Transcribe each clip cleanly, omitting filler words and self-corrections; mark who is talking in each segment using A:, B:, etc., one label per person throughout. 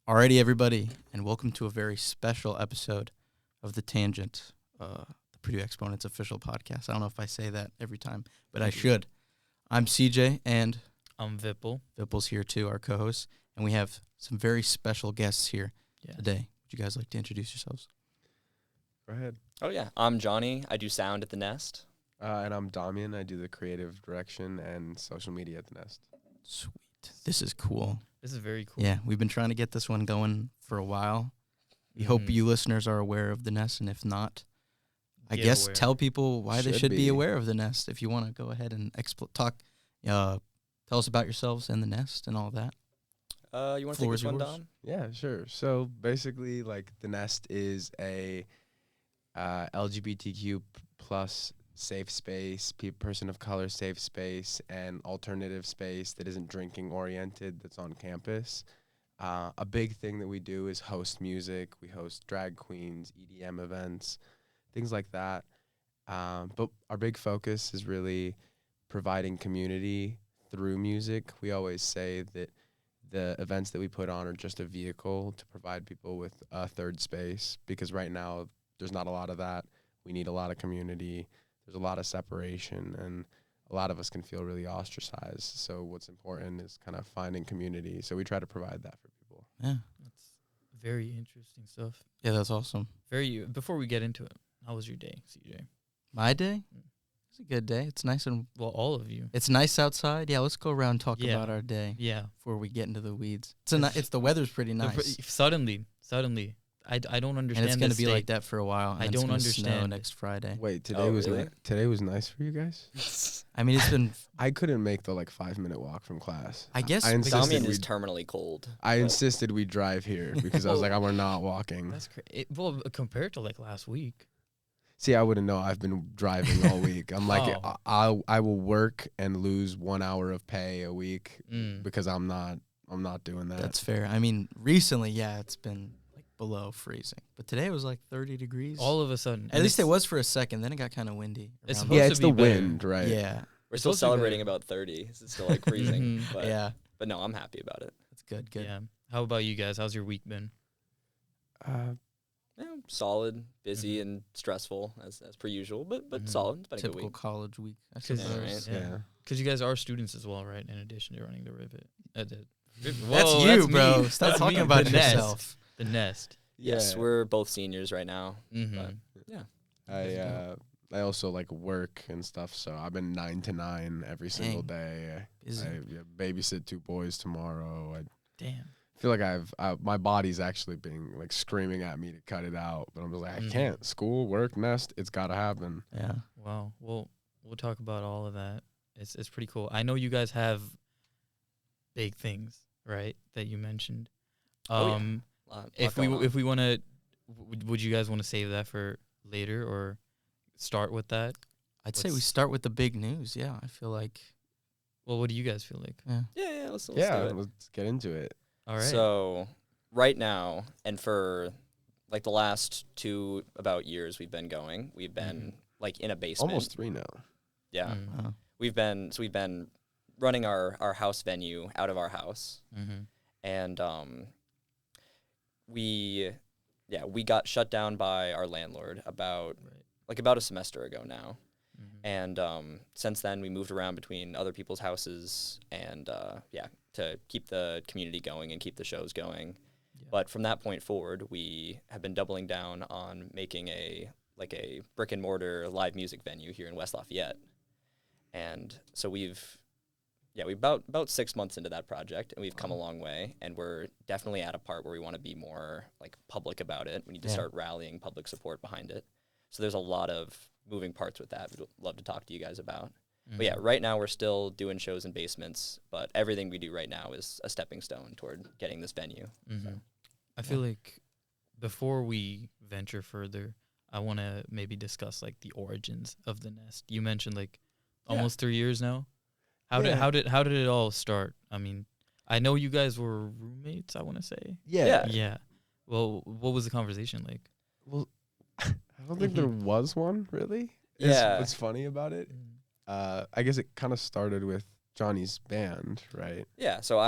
A: Alrighty, everybody, and welcome to a very special episode of The Tangent, the Purdue Exponents official podcast. I don't know if I say that every time, but I should. I'm CJ, and
B: I'm Vipul.
A: Vipul's here too, our co-host, and we have some very special guests here today. Would you guys like to introduce yourselves?
C: Go ahead.
D: Oh, yeah. I'm Johnny. I do sound at the Nest.
C: And I'm Damian. I do the creative direction and social media at the Nest.
A: Sweet. This is cool.
B: This is very cool.
A: Yeah, we've been trying to get this one going for a while. We hope you listeners are aware of the Nest, and if not, I guess tell people why they should be aware of the Nest. If you want to go ahead and tell us about yourselves and the Nest and all that.
D: You want to take this one, Dom?
C: Yeah, sure. So basically, like, the Nest is a LGBTQ plus safe space, person of color safe space, and alternative space that isn't drinking oriented that's on campus. A big thing that we do is host music. We host drag queens, EDM events, things like that. But our big focus is really providing community through music. We always say that the events that we put on are just a vehicle to provide people with a third space, because right now there's not a lot of that. We need a lot of community. There's a lot of separation, and a lot of us can feel really ostracized. So what's important is kind of finding community. So we try to provide that for people.
A: Yeah.
B: That's very interesting stuff.
A: Yeah, that's awesome.
B: Before we get into it, how was your day, CJ?
A: My day? It's a good day. It's nice and...
B: Well, all of you.
A: It's nice outside. Yeah, let's go around and talk about our day.
B: Yeah.
A: Before we get into the weeds. The weather's pretty nice.
B: Suddenly. I don't understand.
A: And it's going to be like that for a while.
B: I don't understand.
A: Snow next Friday.
C: Wait, today was nice for you guys?
A: I mean, it's been...
C: I couldn't make the 5-minute walk from class.
A: I guess...
D: Damian is terminally cold.
C: I insisted we drive here because I was like, we're not walking.
B: That's crazy. Well, compared to last week.
C: See, I wouldn't know. I've been driving all week. I'm like, I will work and lose 1 hour of pay a week because I'm not doing that.
A: That's fair. I mean, recently, yeah, it's been below freezing, but today it was 30 degrees.
B: All of a sudden.
A: At least it was for a second. Then it got kind of windy.
B: It's
C: the wind, right?
A: Yeah.
D: We're still celebrating about 30. It's still freezing. But,
A: yeah.
D: But no, I'm happy about it.
A: It's good.
B: Yeah. How about you guys? How's your week been?
D: Solid, busy, and stressful as per usual, but solid. It's been
A: Typical
D: a good week.
A: College week.
B: Yeah. Because you guys are students as well, right? In addition to running the Rivet.
A: That's you, bro.
B: Me.
A: Stop talking about yourself.
B: The Nest.
D: Yes, we're both seniors right now. But,
C: yeah. I also work and stuff, so I've been 9 to 9 every single day. I babysit 2 boys tomorrow.
B: Damn.
C: I feel like my body's actually being screaming at me to cut it out, but I'm just like, I can't. School, work, Nest, it's got to happen.
A: Yeah.
B: Wow. Well, we'll talk about all of that. It's pretty cool. I know you guys have big things, right, that you mentioned. If we want to, would you guys want to save that for later or start with that?
A: I'd say we start with the big news. Yeah, I feel like.
B: Well, what do you guys feel like?
D: Yeah. Let's do it.
C: Let's get into it.
B: All right.
D: So right now, and for the last 2 years we've been in a basement.
C: Almost 3 now.
D: Yeah. We've been running our house venue out of our house. And we got shut down by our landlord about a semester ago now. And since then we moved around between other people's houses and to keep the community going and keep the shows going. Yeah. But from that point forward, we have been doubling down on making a brick and mortar live music venue here in West Lafayette. And so we're about 6 months into that project, and we've come a long way, and we're definitely at a part where we want to be more public about it. We need to start rallying public support behind it. So there's a lot of moving parts with that we'd love to talk to you guys about. But yeah, right now we're still doing shows in basements, but everything we do right now is a stepping stone toward getting this venue. So.
B: I feel like before we venture further, I want to maybe discuss the origins of the Nest. You mentioned almost 3 years now. How did it all start? I mean, I know you guys were roommates, I want to say. Yeah. Well, what was the conversation like?
C: Well, I don't think there was one, really.
D: Yeah.
C: What's funny about it, I guess it kind of started with Johnny's band, right?
D: Yeah, so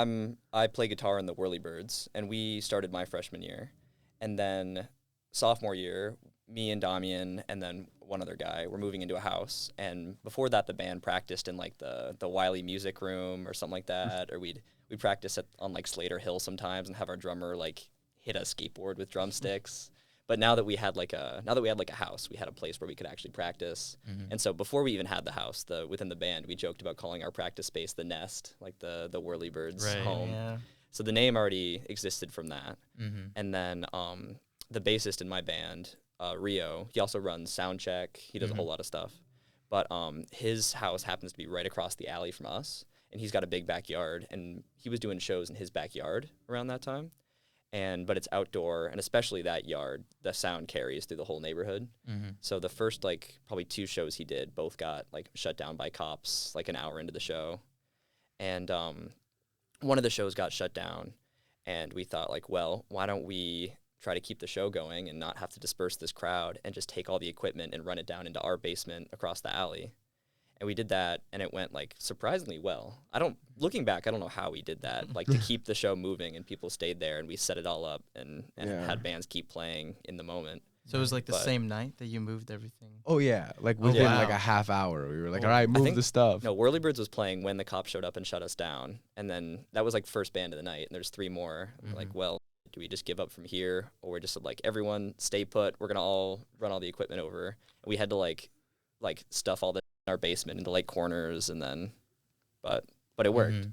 D: I play guitar in the Whirlybirds, and we started my freshman year. And then sophomore year, me and Damian and then one other guy were moving into a house. And before that, the band practiced in like the Wiley Music Room or something like that, or we'd practice on like Slater Hill sometimes and have our drummer like hit a skateboard with drumsticks. But now that we had like a house, we had a place where we could actually practice. And so before we even had the house, within the band, we joked about calling our practice space the Nest, like the Whirlybirds home.
A: Yeah.
D: So the name already existed from that. And then the bassist in my band, Rio, he also runs Soundcheck. He does a whole lot of stuff. But his house happens to be right across the alley from us, and he's got a big backyard, and he was doing shows in his backyard around that time. But it's outdoor, and especially that yard, the sound carries through the whole neighborhood. So the first like probably 2 shows he did both got like shut down by cops like an hour into the show. And one of the shows got shut down, and we thought like, well, why don't we try to keep the show going and not have to disperse this crowd and just take all the equipment and run it down into our basement across the alley. And we did that, and it went like surprisingly well. Looking back, I don't know how we did that, like to keep the show moving and people stayed there and we set it all up and had bands keep playing in the moment.
A: So it was like the same night that you moved everything?
C: Oh, yeah. Like within like a half hour, we were like, all right, move the stuff.
D: No, Whirlybirds was playing when the cops showed up and shut us down. And then that was like first band of the night, and there's 3 more. And we're like, well, do we just give up from here? Or we're just like, everyone stay put. We're going to all run all the equipment over. And we had to like stuff all the in our basement into like corners, and then, but it worked.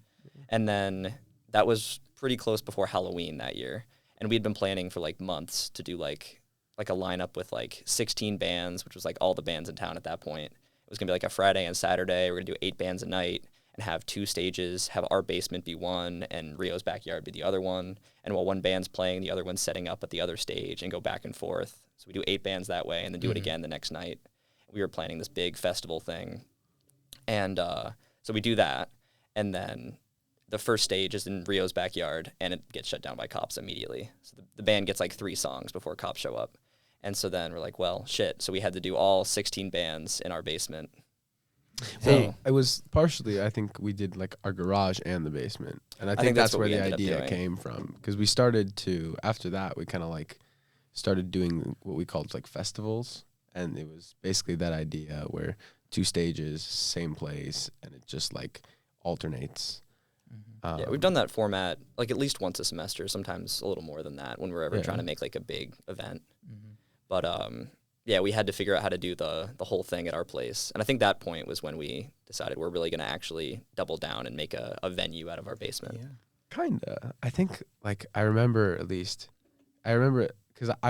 D: And then that was pretty close before Halloween that year. And we'd been planning for like months to do like a lineup with like 16 bands, which was like all the bands in town at that point. It was going to be like a Friday and Saturday. We're going to do 8 bands a night and have 2 stages, have our basement be one and Rio's backyard be the other one. And while one band's playing, the other one's setting up at the other stage and go back and forth. So we do 8 bands that way and then do it again the next night. We were planning this big festival thing. And so we do that. And then the first stage is in Rio's backyard, and it gets shut down by cops immediately. So the band gets like 3 songs before cops show up. And so then we're like, well, shit. So we had to do all 16 bands in our basement.
C: So it was partially, I think we did like our garage and the basement. And I think that's where the idea came from. Because we started to, after that, we kind of like started doing what we called like festivals. And it was basically that idea where 2 stages, same place, and it just like alternates.
D: Yeah, we've done that format like at least once a semester, sometimes a little more than that when we're ever trying to make like a big event. But yeah, we had to figure out how to do the whole thing at our place. And I think that point was when we decided we're really going to actually double down and make a venue out of our basement.
A: Yeah.
C: Kinda. I think like I remember because I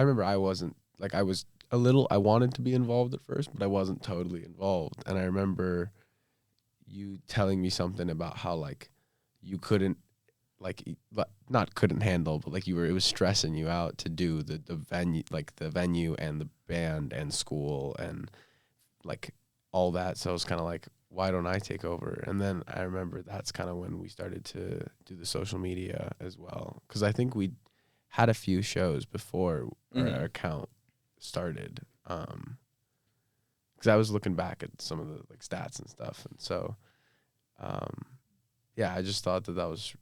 C: remember I wasn't like I was I wanted to be involved at first, but I wasn't totally involved. And I remember you telling me something about how like you couldn't not couldn't handle, but like it was stressing you out to do the venue and the band and school and like all that. So I was kind of like, why don't I take over? And then I remember that's kind of when we started to do the social media as well. Cause I think we had a few shows before our account started. Cause I was looking back at some of the like stats and stuff. And so, yeah, I just thought that was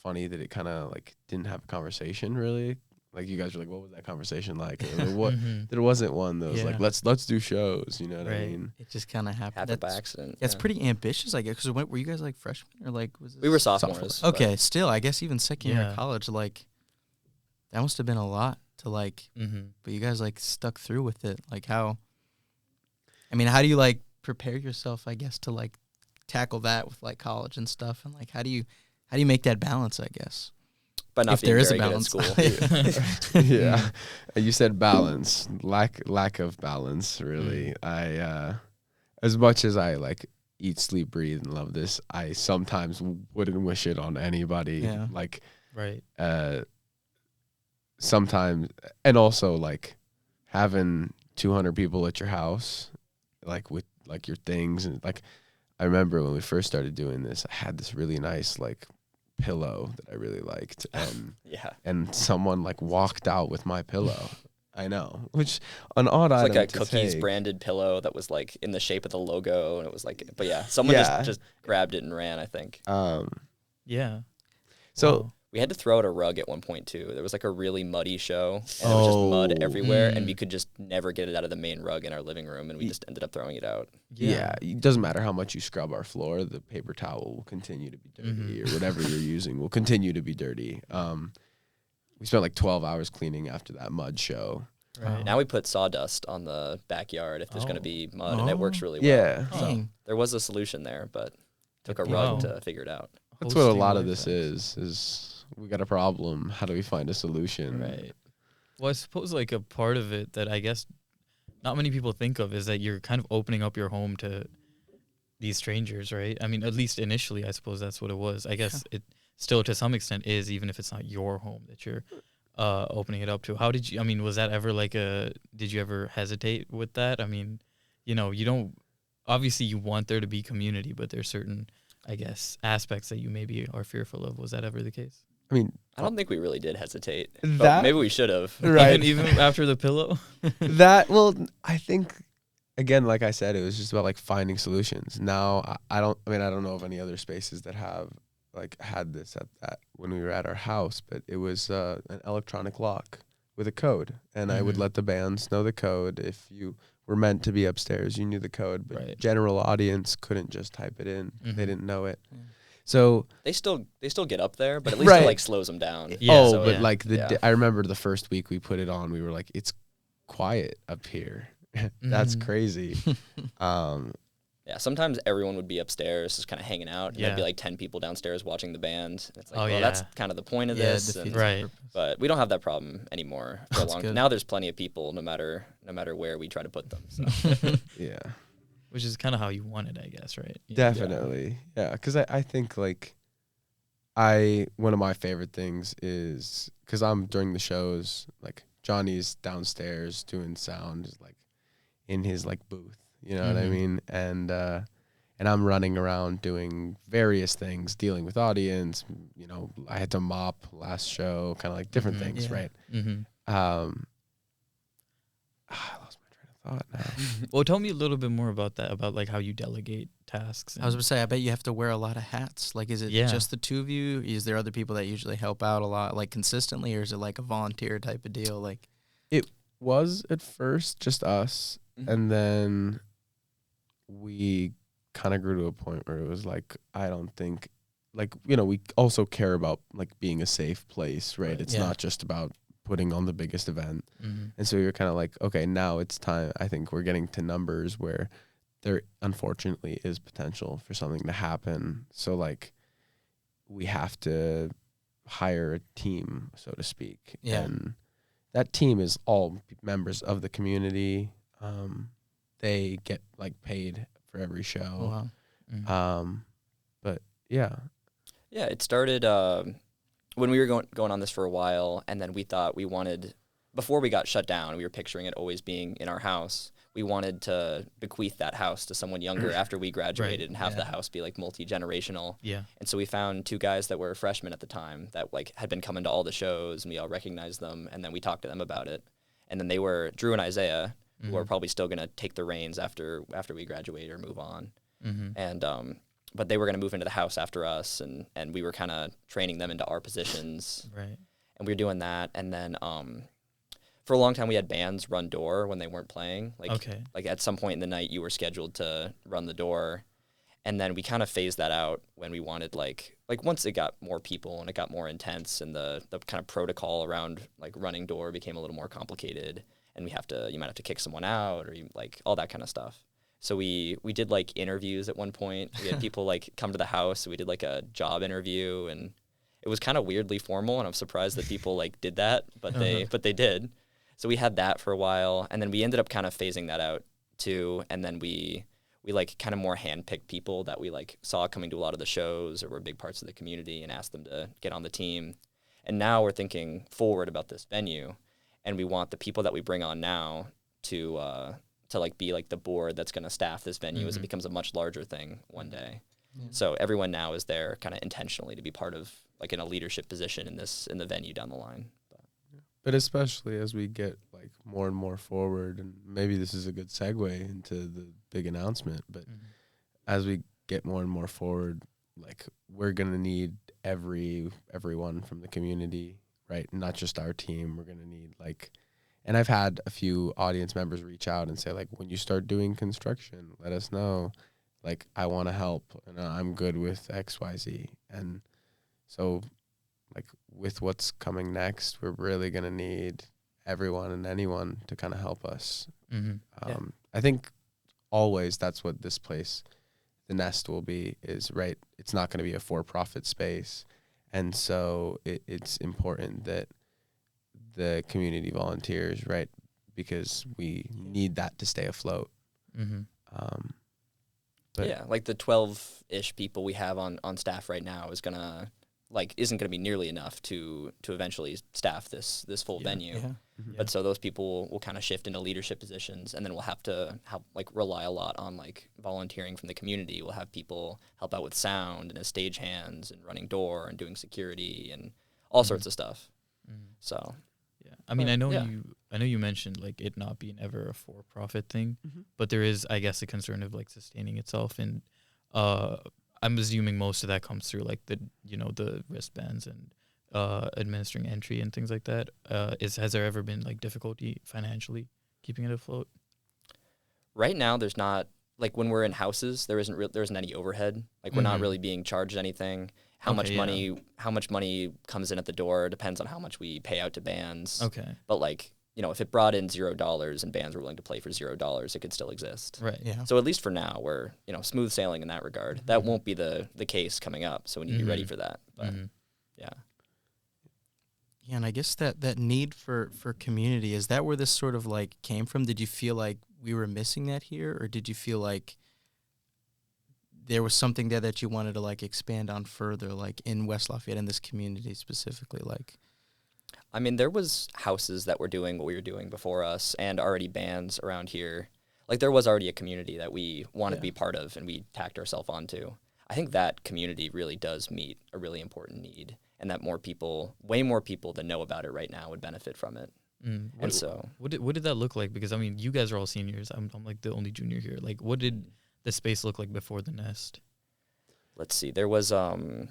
C: funny that it kind of like didn't have a conversation really. Like you guys were like, what was that conversation like? There wasn't one that was like, let's do shows. You know what I mean?
A: It just kind of happened
D: by accident.
A: That's pretty ambitious, I guess. Because were you guys like freshmen or like was this
D: we were sophomores?
A: Okay, still, I guess even second year of college, like that must have been a lot to like. But you guys like stuck through with it. Like how? I mean, how do you like prepare yourself? I guess to like tackle that with like college and stuff, and like how do you make that balance? I guess.
D: But not
A: if
D: being
A: there is
D: very
A: a balance.
D: good at school.
C: Yeah. You said balance, lack of balance, really. I, as much as I like eat, sleep, breathe, and love this, I sometimes wouldn't wish it on anybody.
A: Yeah.
C: Like,
B: right.
C: Sometimes, and also like having 200 people at your house, like with like your things. And like, I remember when we first started doing this, I had this really nice, like, pillow that I really liked, and and someone like walked out with my pillow, I know, which an odd
D: It's
C: item
D: like a
C: to
D: cookies
C: take.
D: branded pillow that was like in the shape of the logo, and it was like, but yeah, someone just grabbed it and ran, I think.
B: Yeah.
C: So
B: Wow.
D: We had to throw out a rug at one point too. There was like a really muddy show, and it was just mud everywhere, and we could just never get it out of the main rug in our living room, and we just ended up throwing it out.
C: Yeah, it doesn't matter how much you scrub our floor, the paper towel will continue to be dirty, or whatever you're using will continue to be dirty. We spent like 12 hours cleaning after that mud show.
B: Right.
D: Now we put sawdust on the backyard if there's going to be mud, and it works really well.
C: Yeah.
D: So there was a solution there, but took a rug to figure it out.
C: That's what a lot of this is we got a problem. How do we find a solution?
B: Right. Well, I suppose like a part of it that I guess not many people think of is that you're kind of opening up your home to these strangers, right? I mean, at least initially, I suppose that's what it was. I guess it still to some extent is, even if it's not your home that you're opening it up to. How did you, I mean, was that ever like did you ever hesitate with that? I mean, you don't, obviously you want there to be community, but there's certain, I guess, aspects that you maybe are fearful of. Was that ever the case?
C: I mean,
D: I don't think we really did hesitate.
C: That,
D: maybe we should have.
C: Right.
B: Even after the pillow?
C: I think, again, like I said, it was just about like finding solutions. Now, I don't know of any other spaces that have like had this at when we were at our house, but it was an electronic lock with a code, and I would let the bands know the code. If you were meant to be upstairs, you knew the code, but general audience couldn't just type it in. They didn't know it. So
D: they still get up there, but at least it like slows them down.
C: Yeah. I remember the first week we put it on, we were like, it's quiet up here. That's crazy.
D: Yeah, sometimes everyone would be upstairs just kind of hanging out, and there'd be like 10 people downstairs watching the band. It's like, that's kind of the point of this.
B: Right.
D: But we don't have that problem anymore for a long time. Now there's plenty of people no matter where we try to put them. So.
C: Yeah.
B: Which is kind of how you want it, I guess, right?
C: Definitely. Yeah, because I think like one of my favorite things is, because I'm during the shows, like Johnny's downstairs doing sound, is like in his like booth. You know what I mean? And I'm running around doing various things, dealing with audience. You know, I had to mop last show, kind of like different things, right? I lost my train of thought now.
B: Well, tell me a little bit more about that, about like how you delegate tasks.
A: I was going to say, I bet you have to wear a lot of hats. Like, is it just the two of you? Is there other people that usually help out a lot, like consistently, or is it like a volunteer type of deal? Like,
C: it was at first just us, and then we kind of grew to a point where it was like, I don't think, like, you know, we also care about like being a safe place, right? It's not just about putting on the biggest event. And so you're kind of like, okay, now it's time. I think we're getting to numbers where there unfortunately is potential for something to happen. So like we have to hire a team, so to speak. And that team is all members of the community. They get like paid for every show. But yeah,
D: it started when we were going on this for a while, and then we thought we wanted, before we got shut down, we were picturing it always being in our house. We wanted to bequeath that house to someone younger after we graduated and have the house be like multi-generational. And so we found two guys that were freshmen at the time that like had been coming to all the shows, and we all recognized them, and then we talked to them about it. And then they were Drew and Isaiah, who are probably still going to take the reins after we graduate or move on. And but they were going to move into the house after us, and we were kind of training them into our positions. And we were doing that. And then for a long time, we had bands run door when they weren't playing. Like at some point in the night, you were scheduled to run the door. And then we kind of phased that out when we wanted, like once it got more people and it got more intense, and the kind of protocol around like running door became a little more complicated. And you might have to kick someone out, or like all that kind of stuff. So we did like interviews at one point. We had people like come to the house. So we did like a job interview, and it was kind of weirdly formal. And I'm surprised that people like did that, but they did. So we had that for a while, and then we ended up kind of phasing that out too. And then we like kind of more handpicked people that we like saw coming to a lot of the shows or were big parts of the community, and asked them to get on the team. And now we're thinking forward about this venue. And we want the people that we bring on now to like be like the board that's going to staff this venue as it becomes a much larger thing one day. So everyone now is there kind of intentionally to be part of like in a leadership position in the venue down the line.
C: But especially as we get like like more and more forward, and maybe this is a good segue into the big announcement, but as we get more and more forward, like we're going to need everyone from the community, right? Not just our team. We're going to need like, and I've had a few audience members reach out and say like, when you start doing construction, let us know. Like, I want to help and I'm good with XYZ. And so like with what's coming next, we're really going to need everyone and anyone to kind of help us. I think always that's what this place, the Nest, will be, is right. It's not going to be a for-profit space. And so it's important that the community volunteers, right, because we need that to stay afloat.
D: But yeah, like the 12-ish people we have on staff right now isn't gonna be nearly enough to eventually staff this full venue. But so those people will kind of shift into leadership positions, and then we'll have to rely a lot on like volunteering from the community. We'll have people help out with sound and as stagehands and running door and doing security and all sorts of stuff. So
B: yeah, I mean, I know you mentioned like it not being ever a for-profit thing, but there is, I guess, a concern of like sustaining itself, and I'm assuming most of that comes through like the wristbands and administering entry and things like that. Has there ever been like difficulty financially keeping it afloat?
D: Right now, there's not. Like when we're in houses, there isn't any overhead. Like we're not really being charged anything. How much money comes in at the door depends on how much we pay out to bands.
B: Okay.
D: But like, if it brought in $0 and bands were willing to play for $0, it could still exist.
B: Right. Yeah.
D: So at least for now, we're smooth sailing in that regard. That won't be the case coming up. So we need to be ready for that. But yeah.
A: Yeah, and I guess that need for community, is that where this sort of like came from? Did you feel like we were missing that here, or did you feel like there was something there that you wanted to like expand on further, like in West Lafayette, in this community specifically? Like,
D: I mean, there was houses that were doing what we were doing before us, and already bands around here. Like there was already a community that we wanted to be part of, and we tacked ourselves onto. I think that community really does meet a really important need, and that way more people that know about it right now would benefit from it. And so,
B: what did that look like? Because I mean, you guys are all seniors. I'm like the only junior here. Like, what did the space look like before the Nest?
D: Let's see. There was
C: I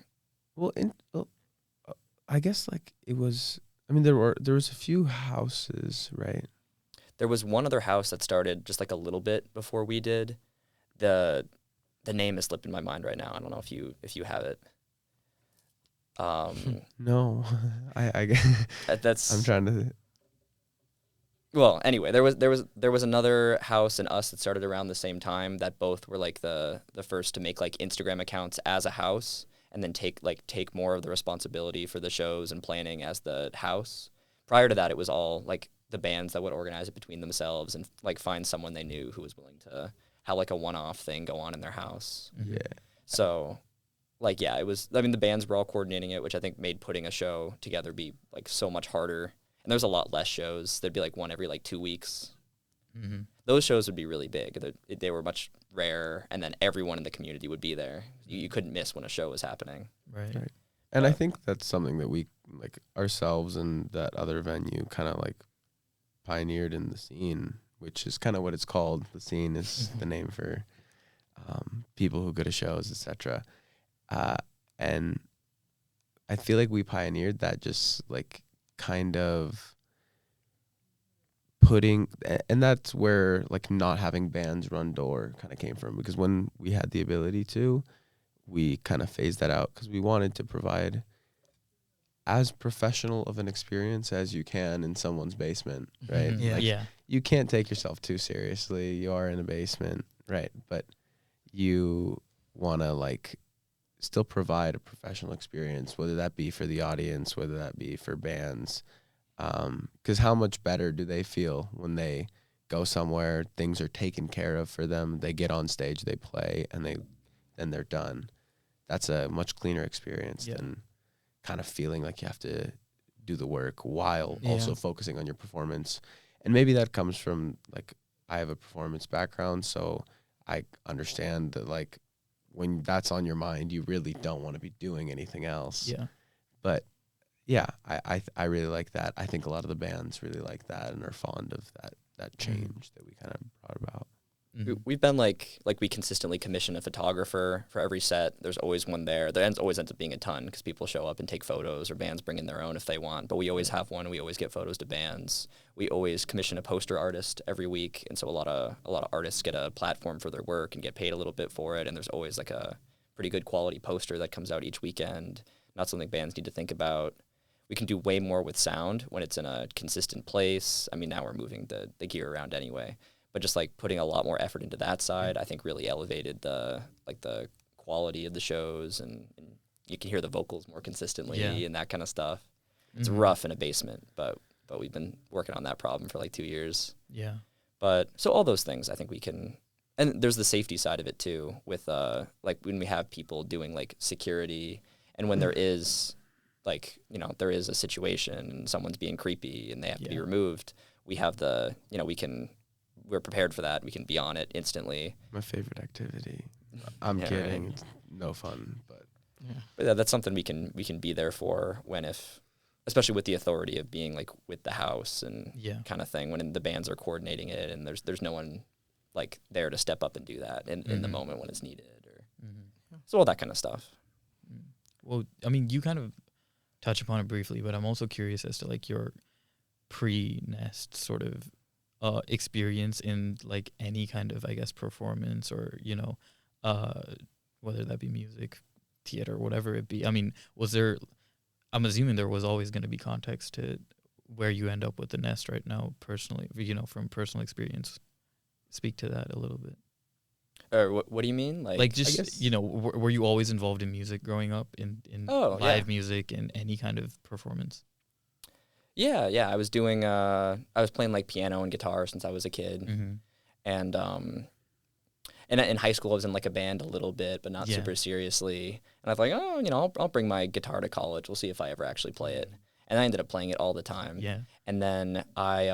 C: guess like it was. I mean, there was a few houses, right?
D: There was one other house that started just like a little bit before we did. The name has slipped in my mind right now. I don't know if you have it.
C: No,
D: that's.
C: I'm trying to.
D: Well, anyway, there was another house and us that started around the same time that both were like the first to make like Instagram accounts as a house, and then take more of the responsibility for the shows and planning as the house. Prior to that, it was all like the bands that would organize it between themselves and like find someone they knew who was willing to have like a one-off thing go on in their house.
C: Yeah.
D: So, like, yeah, it was. I mean, the bands were all coordinating it, which I think made putting a show together be like so much harder. And there's a lot less shows. There'd be like one every like 2 weeks. Those shows would be really big. They were much rarer, and then everyone in the community would be there. You couldn't miss when a show was happening.
B: Right.
C: And I think that's something that we like ourselves and that other venue kind of like pioneered in the scene, which is kind of what it's called. The scene is the name for people who go to shows, etc. And I feel like we pioneered that, just like kind of putting, and that's where like not having bands run door kind of came from, because when we had the ability to, we kind of phased that out because we wanted to provide as professional of an experience as you can in someone's basement, right? You can't take yourself too seriously. You are in a basement, right? But you want to like still provide a professional experience, whether that be for the audience, whether that be for bands. Because how much better do they feel when they go somewhere, things are taken care of for them, they get on stage, they play, and then they're done. That's a much cleaner experience than kind of feeling like you have to do the work while also focusing on your performance. And maybe that comes from like, I have a performance background, so I understand that like when that's on your mind, you really don't want to be doing anything else.
B: Yeah.
C: But yeah, I really like that. I think a lot of the bands really like that and are fond of that change that we kind of brought about.
D: We've been like we consistently commission a photographer for every set. There's always one there. There always ends up being a ton because people show up and take photos, or bands bring in their own if they want. But we always have one. We always get photos to bands. We always commission a poster artist every week, and so a lot of artists get a platform for their work and get paid a little bit for it. And there's always like a pretty good quality poster that comes out each weekend. Not something bands need to think about. We can do way more with sound when it's in a consistent place. I mean, now we're moving the gear around anyway. But just like putting a lot more effort into that side, I think really elevated the quality of the shows, and you can hear the vocals more consistently and that kind of stuff. It's rough in a basement, but we've been working on that problem for like 2 years.
B: Yeah.
D: But so all those things I think we can, and there's the safety side of it too, with like when we have people doing like security, and when there is like, you know, there is a situation and someone's being creepy and they have to be removed, we have we're prepared for that. We can be on it instantly.
C: My favorite activity. I'm kidding. Right. It's no fun, but
D: yeah, that's something we can be there for especially with the authority of being like with the house and kind of thing, when the bands are coordinating it and there's no one like there to step up and do that in the moment when it's needed, or so all that kind of stuff.
B: Well, I mean, you kind of touch upon it briefly, but I'm also curious as to like your pre-Nest sort of experience in like any kind of, I guess, performance, or, you know, whether that be music, theater, whatever it be. I mean, I'm assuming there was always going to be context to where you end up with the Nest right now, personally, you know, from personal experience. Speak to that a little bit.
D: Or what do you mean?
B: Like just, you know, were you always involved in music growing up, in live music and any kind of performance?
D: Yeah. I was doing. I was playing like piano and guitar since I was a kid, and in high school I was in like a band a little bit, but not super seriously. And I was like, oh, you know, I'll bring my guitar to college. We'll see if I ever actually play it. And I ended up playing it all the time. Yeah. And then I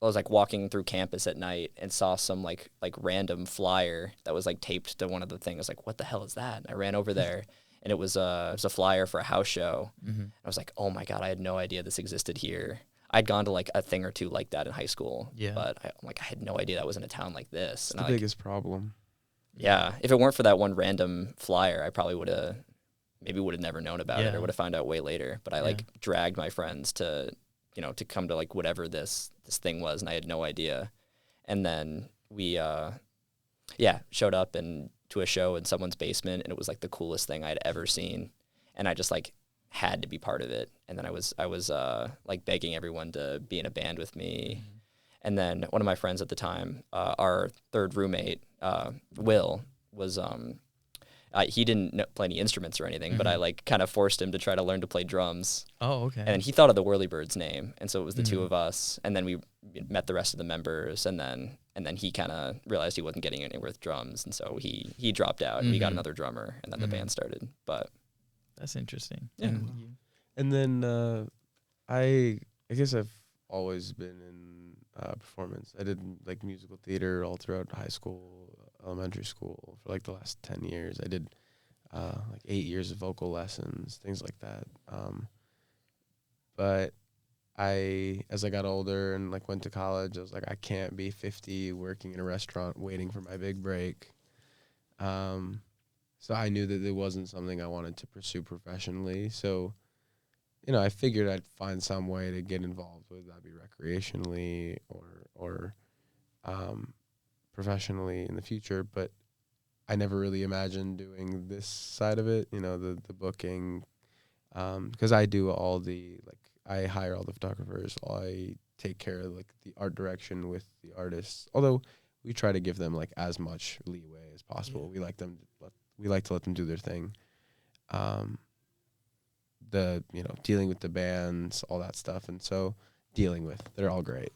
D: was like walking through campus at night and saw some like random flyer that was like taped to one of the things. I was like, what the hell is that? And I ran over there. And it was a flyer for a house show. I was like, oh my God, I had no idea this existed here. I'd gone to like a thing or two like that in high school. Yeah. But I had no idea that was in a town like this.
C: It's the biggest problem.
D: Yeah. If it weren't for that one random flyer, I probably would have never known about it, or would have found out way later. But I like dragged my friends to come to like whatever this thing was, and I had no idea. And then we showed up to a show in someone's basement, and it was like the coolest thing I'd ever seen, and I just like had to be part of it. And then I was like begging everyone to be in a band with me. And then one of my friends at the time, our third roommate, Will, was he didn't play any instruments or anything, but I like kind of forced him to try to learn to play drums.
B: Oh, okay.
D: And he thought of the Whirlybirds name, and so it was the two of us. And then we met the rest of the members, and then he kind of realized he wasn't getting anywhere with drums, and so he dropped out, and we got another drummer, and then the band started. But
B: that's interesting.
D: Yeah.
C: And then I guess I've always been in performance. I did like musical theater all throughout high school, elementary school, for like the last 10 years. I did like 8 years of vocal lessons, things like that. But as I got older and like went to college, I was like, I can't be 50 working in a restaurant waiting for my big break. So I knew that it wasn't something I wanted to pursue professionally. So, you know, I figured I'd find some way to get involved with that, be recreationally or professionally in the future. But I never really imagined doing this side of it, you know, the booking, because I do all the, like, I hire all the photographers. I take care of like the art direction with the artists. Although we try to give them like as much leeway as possible. Yeah. We like to let them do their thing. Dealing with the bands, all that stuff. And so they're all great.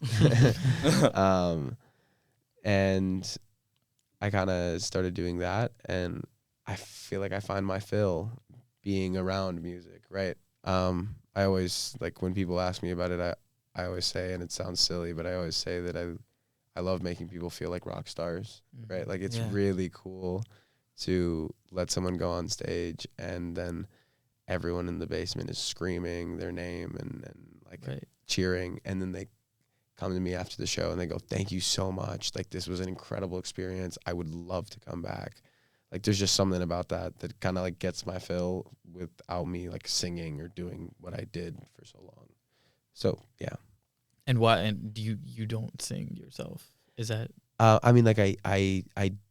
C: And I kind of started doing that, and I feel like I find my fill being around music, right? I always, like, when people ask me about it, I always say, and it sounds silly, but I always say that I love making people feel like rock stars, right? Like, it's really cool to let someone go on stage and then everyone in the basement is screaming their name and like
B: Right.
C: cheering, and then they come to me after the show and they go, "Thank you so much. Like, this was an incredible experience. I would love to come back." Like, there's just something about that kind of like gets my fill without me like singing or doing what I did for so long. So yeah.
B: And why? And do you don't sing yourself? Is that?
C: I mean, like I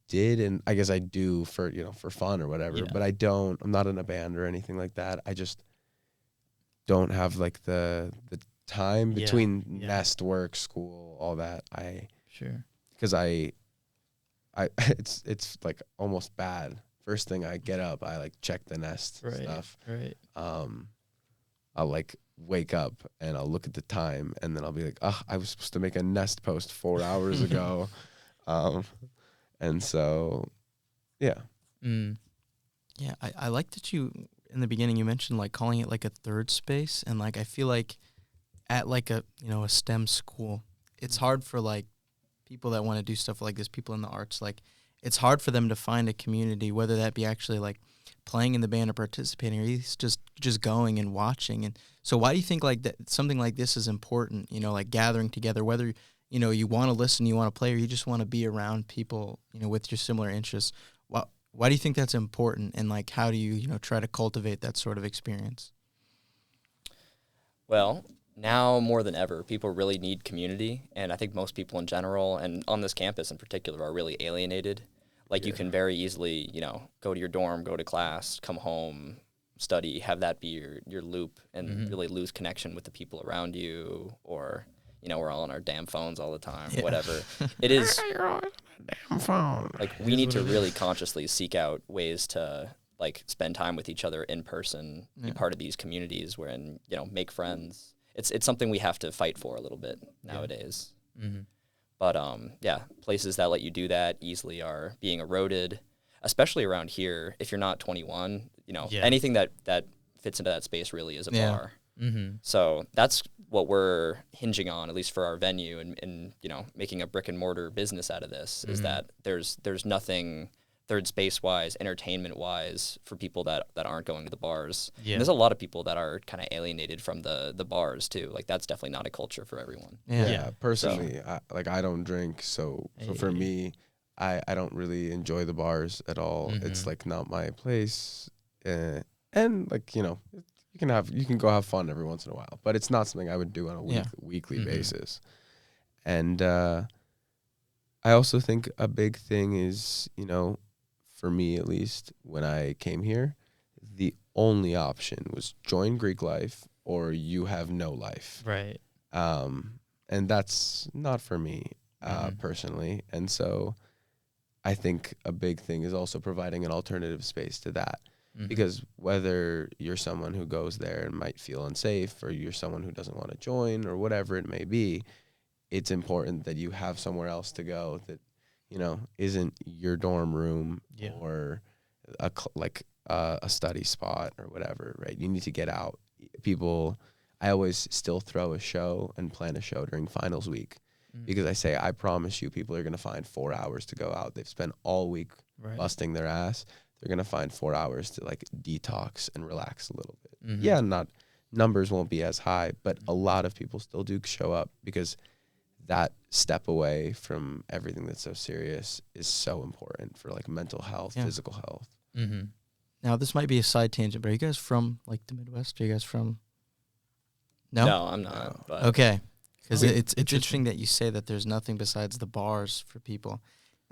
C: did, and I guess I do for, for fun or whatever,
B: Yeah.
C: but I'm not in a band or anything like that. I just don't have like the time between nest, work, school, all that.
B: Sure.
C: Because I it's like almost bad. First thing I get up, I like check the nest stuff.
B: Right.
C: I'll like wake up and I'll look at the time, and then I'll be like, I was supposed to make a nest post 4 hours ago. And so, yeah.
A: Yeah, I like that you, in the beginning, you mentioned, like, calling it, like, a third space. And, like, I feel like at, like, a STEM school, it's hard for, like, people that want to do stuff like this, people in the arts, like, it's hard for them to find a community, whether that be actually, like, playing in the band or participating, or at least just going and watching. And so why do you think, like, that something like this is important, like, gathering together, whether you want to listen, you want to play, or you just want to be around people, with your similar interests? Why do you think that's important? And, like, how do you, try to cultivate that sort of experience?
D: Well, now more than ever, people really need community. And I think most people in general, and on this campus in particular, are really alienated. Like, you can very easily, go to your dorm, go to class, come home, study, have that be your loop, and really lose connection with the people around you, or... we're all on our damn phones all the time, whatever. It is,
C: You're on a damn phone.
D: like, we need to really consciously seek out ways to, like, spend time with each other in person, be part of these communities wherein, make friends. It's something we have to fight for a little bit nowadays.
B: Mm-hmm.
D: But, places that let you do that easily are being eroded, especially around here. If you're not 21, anything that fits into that space really is a bar.
B: Mm-hmm.
D: So that's what we're hinging on, at least for our venue, and making a brick and mortar business out of this, is that there's nothing third space wise, entertainment wise, for people that aren't going to the bars. Yeah. And there's a lot of people that are kind of alienated from the bars too. Like, that's definitely not a culture for everyone.
C: Yeah. Personally, I don't drink, so for me, I don't really enjoy the bars at all. It's like not my place, and like you can go have fun every once in a while, but it's not something I would do on a weekly basis. And I also think a big thing is, for me at least, when I came here, the only option was join Greek life or you have no life.
B: Right.
C: And that's not for me personally. And so I think a big thing is also providing an alternative space to that. Because whether you're someone who goes there and might feel unsafe, or you're someone who doesn't want to join, or whatever it may be, it's important that you have somewhere else to go that, isn't your dorm room or a study spot or whatever, right? You need to get out. I always still throw a show and plan a show during finals week, because I say, I promise you, people are going to find 4 hours to go out. They've spent all week busting their ass. They're going to find 4 hours to like detox and relax a little bit. Yeah, numbers won't be as high, but a lot of people still do show up, because that step away from everything that's so serious is so important for like mental health, physical health.
A: Now, this might be a side tangent, but are you guys from like the Midwest? Are you guys from?
D: No, I'm not. But
A: okay. Because it's interesting that you say that there's nothing besides the bars for people.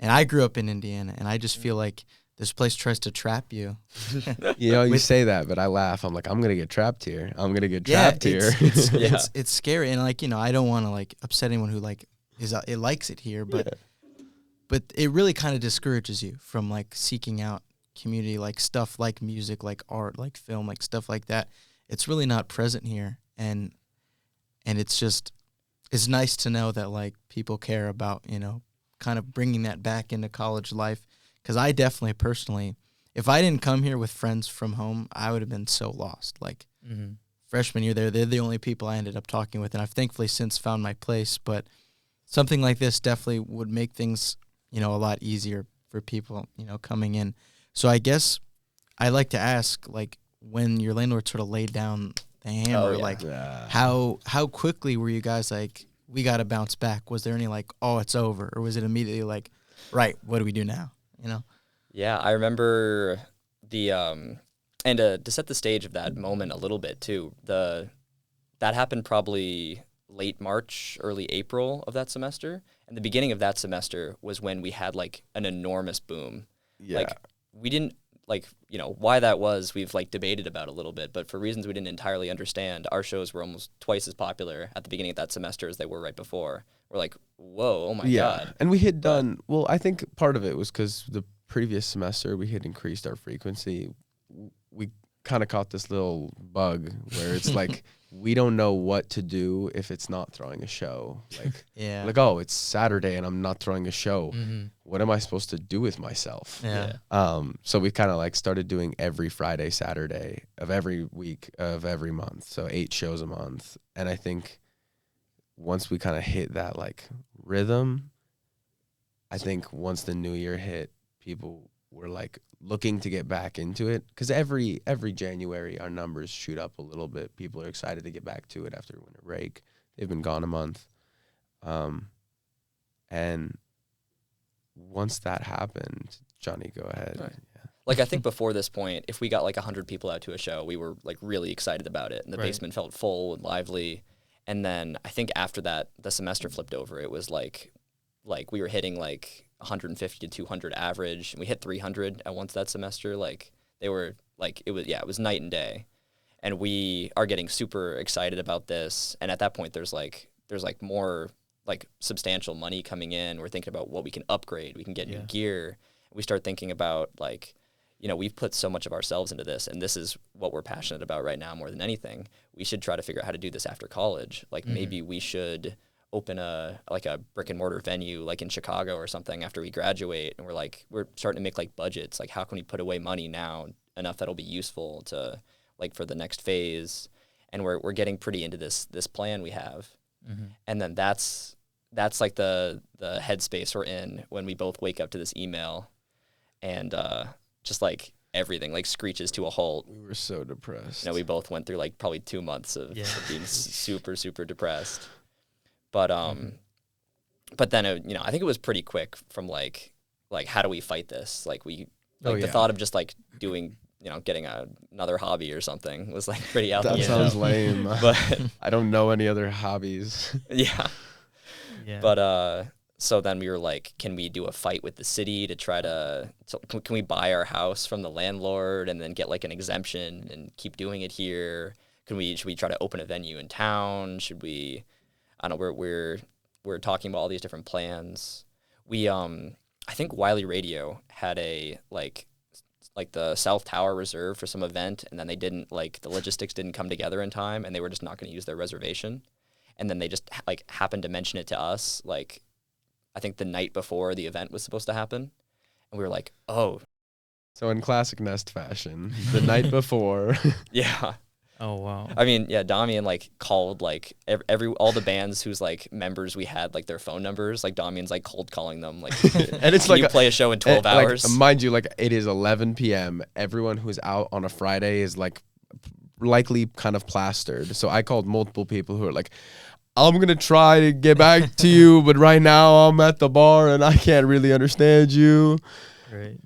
A: And I grew up in Indiana, and I just feel like this place tries to trap you.
C: You say that, but I laugh. I'm like, I'm going to get trapped here. I'm going to get trapped here.
A: It's scary. And like, I don't want to like upset anyone who like it likes it here, but it really kind of discourages you from like seeking out community, like stuff like music, like art, like film, like stuff like that. It's really not present here. And it's nice to know that like people care about, kind of bringing that back into college life. Because I definitely, personally, if I didn't come here with friends from home, I would have been so lost. Like, freshman year they're the only people I ended up talking with, and I've thankfully since found my place. But something like this definitely would make things, a lot easier for people, coming in. So I guess I'd like to ask, like, when your landlord sort of laid down the hammer, like how quickly were you guys like, we got to bounce back? Was there any like, oh, it's over? Or was it immediately like, right, what do we do now? You know?
D: Yeah, I remember the and to set the stage of that moment a little bit too. That happened probably late March, early April of that semester, and the beginning of that semester was when we had like an enormous boom.
C: Yeah.
D: Like we didn't like, you know, why that was, we've like debated about a little bit, but for reasons we didn't entirely understand, our shows were almost twice as popular at the beginning of that semester as they were right before. We're like, whoa, oh my God.
C: And we had done, well, I think part of it was because the previous semester we had increased our frequency. We kind of caught this little bug where it's like, we don't know what to do if it's not throwing a show. Like, like, oh, it's Saturday and I'm not throwing a show. What am I supposed to do with myself? So we kind of like started doing every Friday, Saturday of every week of every month. So 8 shows a month. And I think once we kind of hit that like rhythm, I think once the new year hit, people were like looking to get back into it, because every January our numbers shoot up a little bit. People are excited to get back to it after winter break. They've been gone a month, and once that happened, Johnny, go ahead.
D: Right. Like I think before this point, if we got like 100 people out to a show, we were like really excited about it, and the basement felt full and lively. And then I think after that, the semester flipped over. It was like we were hitting like 150 to 200 average, and we hit 300 at once that semester. Like they were like, it was night and day, and we are getting super excited about this. And at that point there's like more like substantial money coming in. We're thinking about what we can upgrade. We can get new gear. We start thinking about like, you know, we've put so much of ourselves into this, and this is what we're passionate about right now more than anything. We should try to figure out how to do this after college. Like maybe we should open a brick and mortar venue like in Chicago or something after we graduate. And we're starting to make like budgets. Like how can we put away money now enough that'll be useful to like for the next phase? And we're getting pretty into this plan we have. And then that's like the headspace we're in when we both wake up to this email, and just like everything like screeches to a halt.
C: We were so depressed.
D: You know, we both went through like probably 2 months of being super, super depressed. But then you know, I think it was pretty quick from like how do we fight this? Like the thought of just like doing, you know, getting another hobby or something was like pretty out there.
C: That sounds lame. But I don't know any other hobbies.
D: But so then we were like, can we do a fight with the city to try to can we buy our house from the landlord and then get like an exemption and keep doing it here? Should we try to open a venue in town? Should we? I don't know. We're talking about all these different plans. We I think Wiley Radio had a like the South Tower reserved for some event, and then they didn't like the logistics didn't come together in time, and they were just not going to use their reservation. And then they just like happened to mention it to us like I think the night before the event was supposed to happen, and we were like, oh.
C: So in classic Nest fashion, the night before.
B: Oh wow.
D: I mean, Damian like called like all the bands whose like members we had like their phone numbers. Like Damian's like cold calling them like,
C: and it's like
D: you play a show in 12 hours.
C: Like, mind you, like it is 11 p.m. Everyone who's out on a Friday is like likely kind of plastered. So I called multiple people who are like, I'm going to try to get back to you, but right now I'm at the bar and I can't really understand you.
B: Right.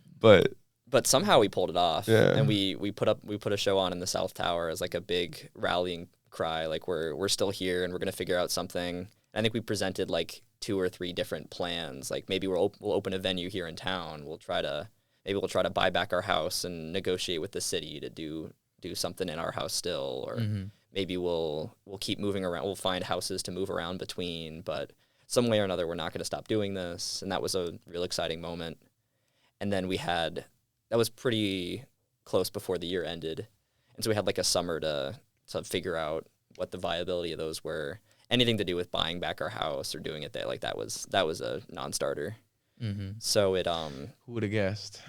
D: But somehow we pulled it off.
C: Yeah.
D: And we put a show on in the South Tower as like a big rallying cry. Like we're still here and we're going to figure out something. I think we presented like 2 or 3 different plans. Like maybe we'll open a venue here in town. We'll try to buy back our house and negotiate with the city to do something in our house still, or maybe we'll keep moving around. We'll find houses to move around between, but some way or another, we're not going to stop doing this. And that was a real exciting moment. And then that was pretty close before the year ended. And so we had like a summer to figure out what the viability of those were. Anything to do with buying back our house or doing it there, like that was a non-starter. So it
C: who would have guessed?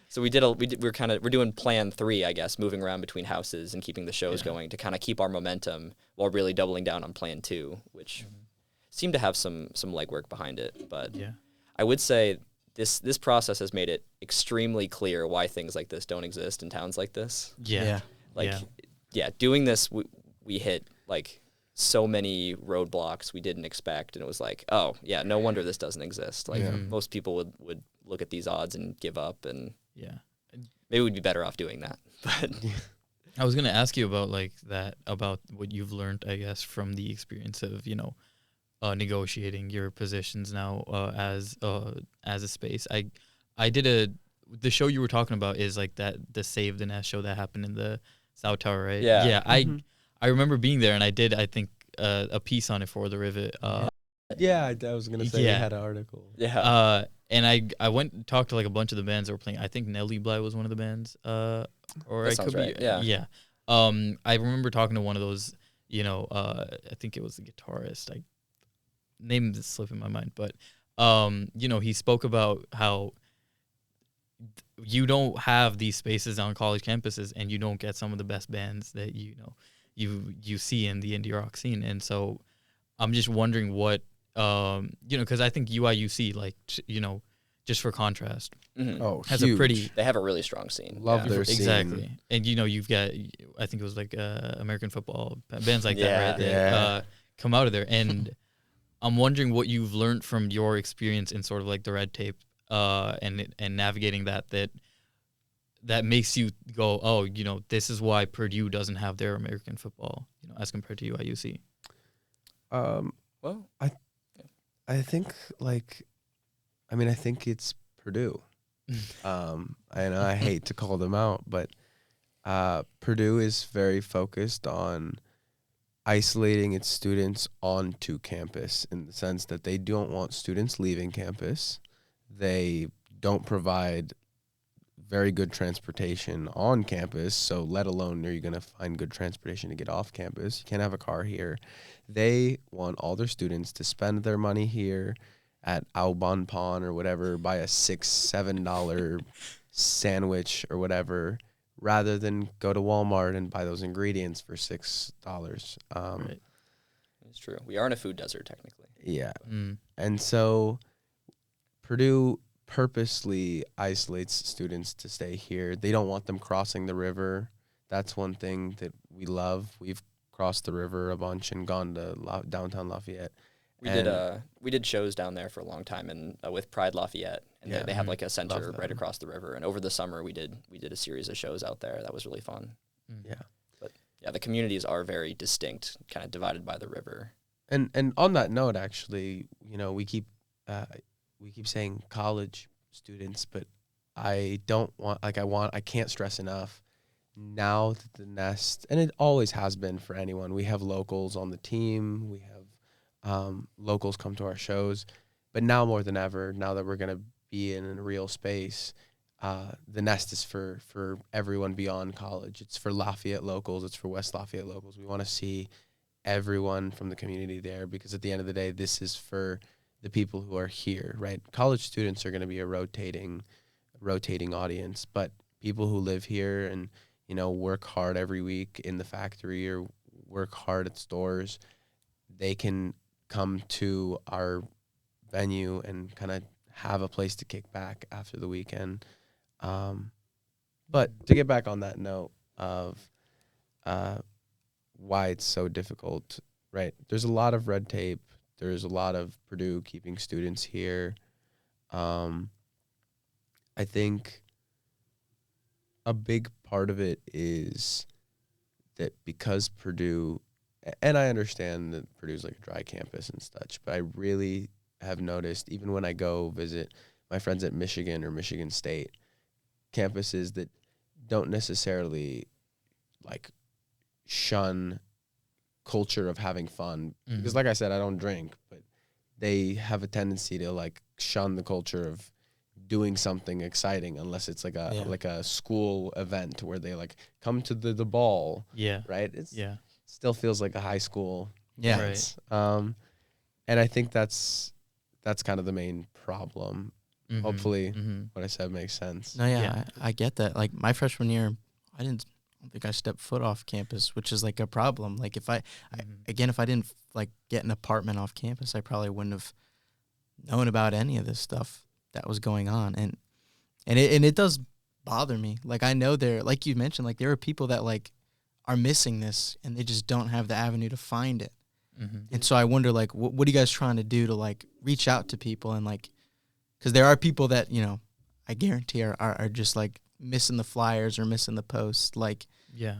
D: So we're doing plan 3, I guess, moving around between houses and keeping the shows going to kind of keep our momentum while really doubling down on plan 2, which seemed to have some legwork behind it. But I would say this process has made it extremely clear why things like this don't exist in towns like this.
B: Yeah.
D: Like, yeah, doing this, we hit like so many roadblocks we didn't expect, and it was like, oh yeah, no wonder this doesn't exist. Like most people would look at these odds and give up, and maybe we'd be better off doing that. But
B: I was gonna ask you about about what you've learned, I guess, from the experience of negotiating your positions now as a space. I did the show you were talking about is like the Save the Nest show that happened in the South Tower, right?
D: Yeah.
B: I remember being there, and I did, I think, a piece on it for the Rivet.
C: I was gonna say you had an article.
B: Yeah. And I went and talked to like a bunch of the bands that were playing. I think Nelly Bly was one of the bands. Or
D: that sounds right.
B: Yeah. I remember talking to one of those. I think it was the guitarist. Name is slipping my mind, but he spoke about how you don't have these spaces on college campuses, and you don't get some of the best bands that you see in the indie rock scene. And so I'm just wondering what because I think UIUC, like just for contrast, has
C: huge.
B: a pretty.
D: They have a really strong scene.
C: Love their scene.
B: Exactly, and you've got, I think it was like American football bands like that, right? That come out of there, and I'm wondering what you've learned from your experience in sort of like the red tape and navigating that makes you go, oh, this is why Purdue doesn't have their American football, as compared to UIUC.
D: Well,
C: I think I think it's Purdue. I hate to call them out, but Purdue is very focused on isolating its students onto campus, in the sense that they don't want students leaving campus. They don't provide very good transportation on campus, so let alone are you going to find good transportation to get off campus. You can't have a car here. They want all their students to spend their money here at Au Bon Pon or whatever, buy a $6-7 sandwich or whatever, rather than go to Walmart and buy those ingredients for $6.
B: Right.
D: It's true. We are in a food desert, technically.
C: Yeah. And so Purdue purposely isolates students to stay here. They don't want them crossing the river. That's one thing that we love. We've crossed the river a bunch and gone to downtown Lafayette.
D: We did shows down there for a long time, and with Pride Lafayette, and they have like a center right across the river. And over the summer, we did a series of shows out there. That was really fun.
C: Yeah,
D: but yeah, the communities are very distinct, kind of divided by the river.
C: And on that note, actually, we keep saying college students, but I can't stress enough. Now that the Nest, and it always has been for anyone, we have locals on the team. We have locals come to our shows, but now more than ever, now that we're going to be in a real space, the Nest is for everyone beyond college. It's for Lafayette locals. It's for West Lafayette locals. We want to see everyone from the community there, because at the end of the day, this is for the people who are here, right? College students are going to be a rotating audience, but people who live here and, work hard every week in the factory or work hard at stores, they can come to our venue and kind of have a place to kick back after the weekend. But to get back on that note of why it's so difficult, right? There's a lot of red tape. There's a lot of Purdue keeping students here. I think a big part of it is that because Purdue, and I understand that Purdue's like a dry campus and such, but I really have noticed, even when I go visit my friends at Michigan or Michigan State, campuses that don't necessarily like shun culture of having fun. Because like I said, I don't drink, but they have a tendency to like shun the culture of doing something exciting unless it's like a school event where they like come to the ball. Yeah. Right? Still feels like a high school.
A: Yeah.
C: Right. And I think that's kind of the main problem. Hopefully what I said makes sense.
A: No, I get that. Like my freshman year, I don't think I stepped foot off campus, which is like a problem. Like if I didn't like get an apartment off campus, I probably wouldn't have known about any of this stuff. that was going on, and it does bother me. Like, I know there, like you mentioned, like there are people that like are missing this and they just don't have the avenue to find it. And so I wonder, like, what are you guys trying to do to like reach out to people, and like, because there are people that, you know, I guarantee are just like missing the flyers or missing the post. Like, yeah.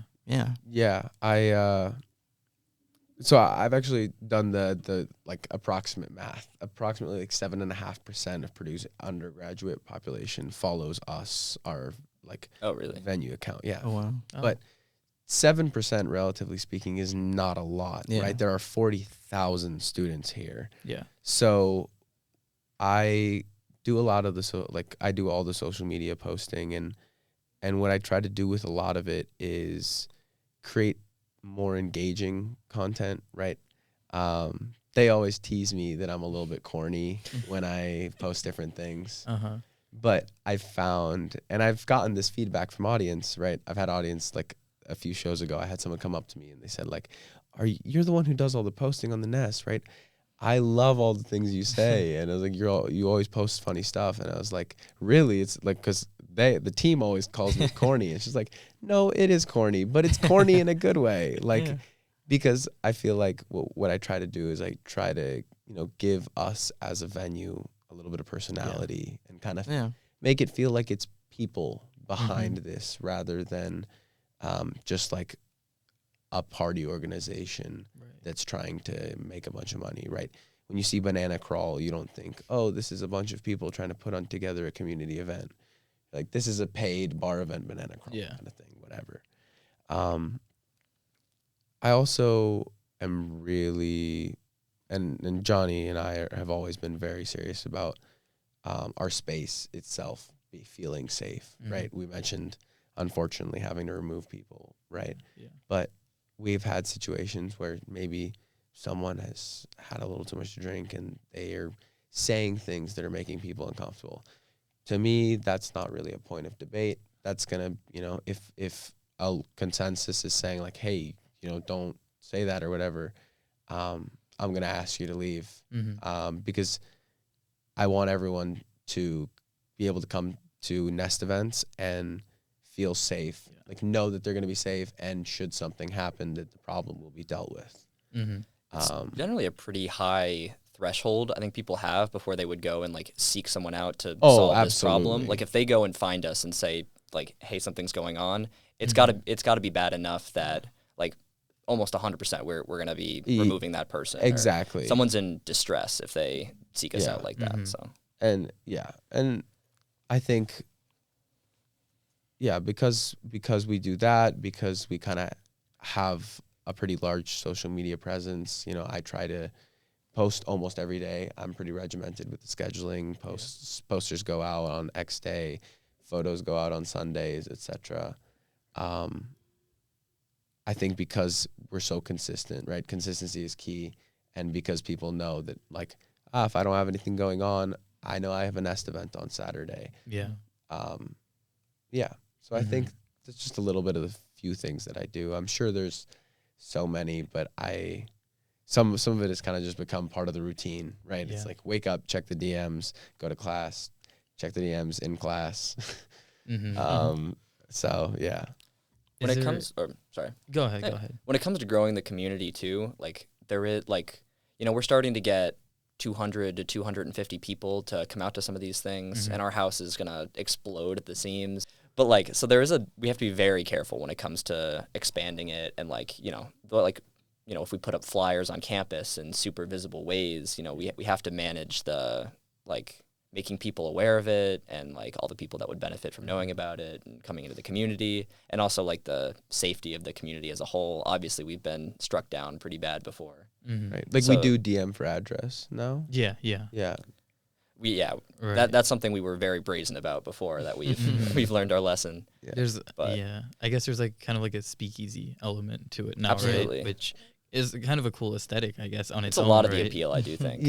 C: So I've actually done the like approximate math. Approximately like 7.5% of Purdue's undergraduate population follows our like venue account. Yeah.
A: Oh wow.
C: But 7%, relatively speaking, is not a lot, right? There are 40,000 students here.
B: Yeah.
C: So I do a lot of I do all the social media posting, and what I try to do with a lot of it is create more engaging content, right? They always tease me that I'm a little bit corny when I post different things. But I've found, and I've gotten this feedback from audience, right? I've had audience, like a few shows ago, I had someone come up to me and they said, like, you're the one who does all the posting on the Nest, right? I love all the things you say. And I was like, you always post funny stuff. And I was like, really? It's like, because the team always calls me corny. And she's like, no, it is corny, but it's corny in a good way. Like, because I feel like what I try to do is I try to, you know, give us as a venue a little bit of personality and kind of make it feel like it's people behind this rather than just like a party organization that's trying to make a bunch of money, right? When you see Banana Crawl, you don't think, oh, this is a bunch of people trying to put on together a community event. Like, this is a paid bar event, Banana Crawl kind of thing, whatever. I also am really, and Johnny and I have always been very serious about our space itself feeling safe, right? We mentioned, unfortunately, having to remove people, right? But we've had situations where maybe someone has had a little too much to drink and they are saying things that are making people uncomfortable. To me, that's not really a point of debate. That's going to, you know, if a consensus is saying like, hey, you know, don't say that or whatever, I'm going to ask you to leave because I want everyone to be able to come to Nest events and feel safe, like know that they're going to be safe, and should something happen, that the problem will be dealt with.
D: It's generally a pretty high threshold I think people have before they would go and like seek someone out to solve this problem. Like, if they go and find us and say like, hey, something's going on, it's gotta be bad enough that like almost 100% we're gonna be removing that person.
C: Exactly.
D: Someone's in distress if they seek us out like that. So
C: and I think because we do that, because we kind of have a pretty large social media presence, you know, I try to post almost every day. I'm pretty regimented with the scheduling. Posters go out on X day, photos go out on Sundays, etc. I think because we're so consistent, right? Consistency is key, and because people know that, like, if I don't have anything going on, I know I have a Nest event on Saturday. So I think that's just a little bit of the few things that I do. I'm sure there's so many, but some of it has kind of just become part of the routine, right? It's like, wake up, check the DMs, go to class, check the DMs in class. So yeah.
D: When it comes, sorry.
B: Go ahead.
D: When it comes to growing the community too, like, there is, like, you know, we're starting to get 200 to 250 people to come out to some of these things, and our house is gonna explode at the seams. But like, so we have to be very careful when it comes to expanding it, and like, you know, if we put up flyers on campus in super visible ways, you know, we have to manage the, like, making people aware of it, and like all the people that would benefit from knowing about it and coming into the community, and also like the safety of the community as a whole. Obviously, we've been struck down pretty bad before.
C: Right. Like, we do DM for address now.
B: Yeah.
D: Right. That's something we were very brazen about before, that we've learned our lesson.
B: I guess there's like kind of like a speakeasy element to it now,
D: Absolutely.
B: right? Which is kind of a cool aesthetic, I guess, on its
D: own.
B: It's
D: a lot of the appeal, I do think.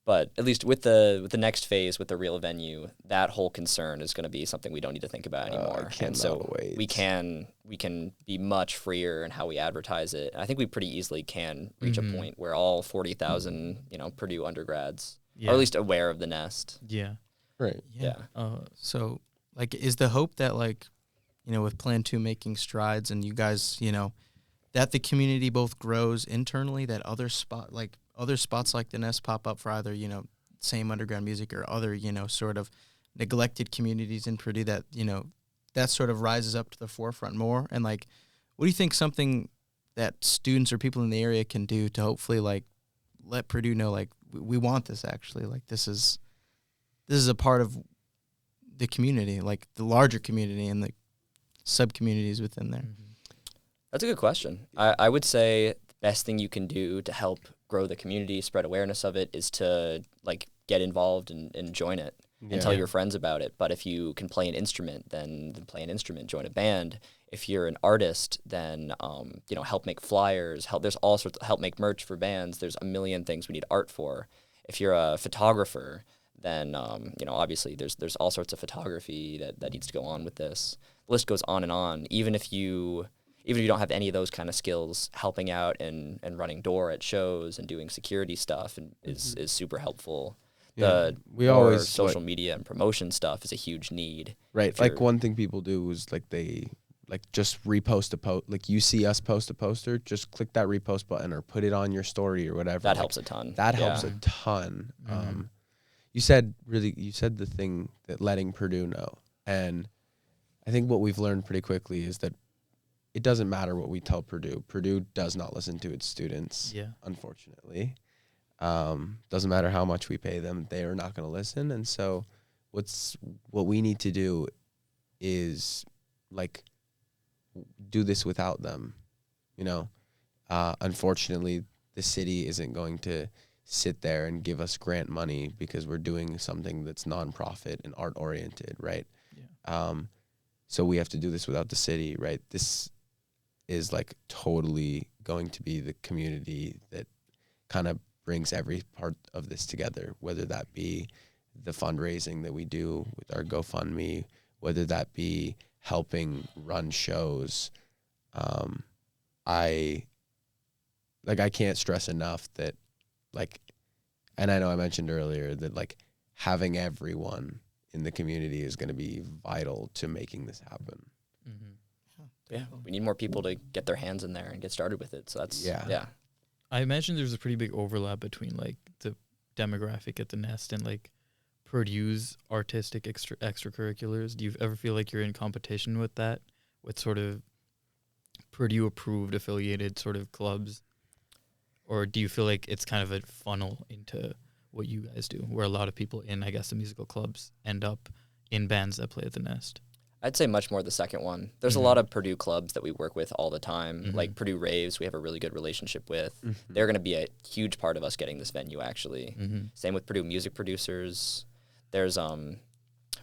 D: But at least with the next phase, with the real venue, that whole concern is going to be something we don't need to think about anymore. And so
C: wait.
D: we can be much freer in how we advertise it. And I think we pretty easily can reach a point where all 40,000, you know, Purdue undergrads are at least aware of the Nest.
B: Yeah.
C: Right.
D: Yeah.
A: So, like, is the hope that, like, with Plan 2 making strides and you guys, that the community both grows internally, that other spots like the Nest pop up for either, same underground music or other, sort of neglected communities in Purdue that, that sort of rises up to the forefront more? And, like, what do you think something that students or people in the area can do to hopefully, like, let Purdue know, like, we want this actually, like, this is a part of the community, like the larger community and the sub-communities within there?
D: That's a good question. I would say the best thing you can do to help grow the community, spread awareness of it, is to, like, get involved and join it and tell your friends about it. But if you can play an instrument, then play an instrument, join a band. If you're an artist, then, help make flyers, there's all sorts help make merch for bands. There's a million things we need art for. If you're a photographer, then, obviously there's all sorts of photography that needs to go on with this. The list goes on and on. Even if you don't have any of those kind of skills, helping out and running door at shows and doing security stuff is super helpful.
C: Yeah.
D: We always social media and promotion stuff is a huge need.
C: Right. Like, one thing people do is, like, they just repost a post. Like, you see us post a poster, just click that repost button or put it on your story or whatever.
D: That helps a ton.
C: That helps a ton. You said the thing that letting Purdue know. And I think what we've learned pretty quickly is that it doesn't matter what we tell Purdue. Purdue does not listen to its students, unfortunately. Doesn't matter how much we pay them, they are not going to listen. And so what we need to do is, like, do this without them. Unfortunately, the city isn't going to sit there and give us grant money because we're doing something that's nonprofit and art oriented, right? Yeah. So we have to do this without the city, right? This is, like, totally going to be the community that kind of brings every part of this together, whether that be the fundraising that we do with our GoFundMe, whether that be helping run shows. I can't stress enough that, like, and I know I mentioned earlier that, like, having everyone in the community is going to be vital to making this happen.
D: Yeah, we need more people to get their hands in there and get started with it. So that's,
B: I imagine there's a pretty big overlap between, like, the demographic at the Nest and, like, Purdue's artistic extracurriculars. Do you ever feel like you're in competition with that, with sort of Purdue-approved affiliated sort of clubs? Or do you feel like it's kind of a funnel into what you guys do, where a lot of people in, I guess, the musical clubs end up in bands that play at the Nest?
D: I'd say much more the second one. There's a lot of Purdue clubs that we work with all the time, like Purdue Raves. We have a really good relationship with. They're going to be a huge part of us getting this venue, actually. Same with Purdue Music Producers. There's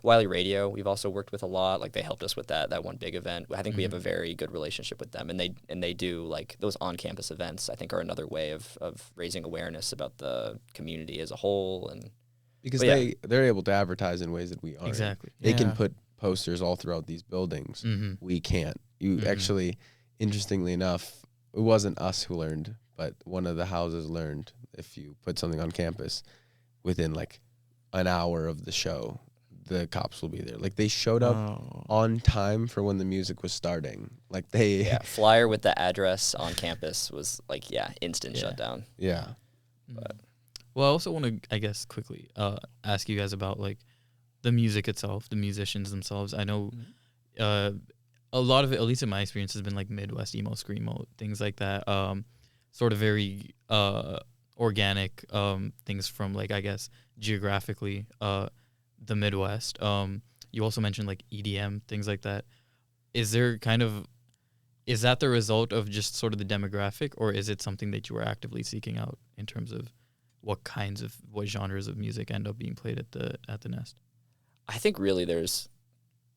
D: Wiley Radio. We've also worked with a lot. Like, they helped us with that one big event. I think we have a very good relationship with them, and they do, like, those on-campus events. I think are another way of raising awareness about the community as a whole, and
C: because they're able to advertise in ways that we aren't.
B: Exactly.
C: They can put posters all throughout these buildings. We can't. You actually, interestingly enough, it wasn't us who learned, but one of the houses learned if you put something on campus, within, like, an hour of the show, the cops will be there. Like, they showed up on time for when the music was starting. Like, they
D: flyer with the address on campus was, like, instant shutdown.
C: Yeah.
D: But
B: well, I also want to, I guess, quickly ask you guys about, like, the music itself, the musicians themselves. I know a lot of it, at least in my experience, has been, like, Midwest emo, screamo, things like that. Sort of very organic things from, like, I guess, geographically, the Midwest. You also mentioned, like, EDM, things like that. Is that the result of just sort of the demographic, or is it something that you were actively seeking out in terms of what genres of music end up being played at the Nest?
D: I think really there's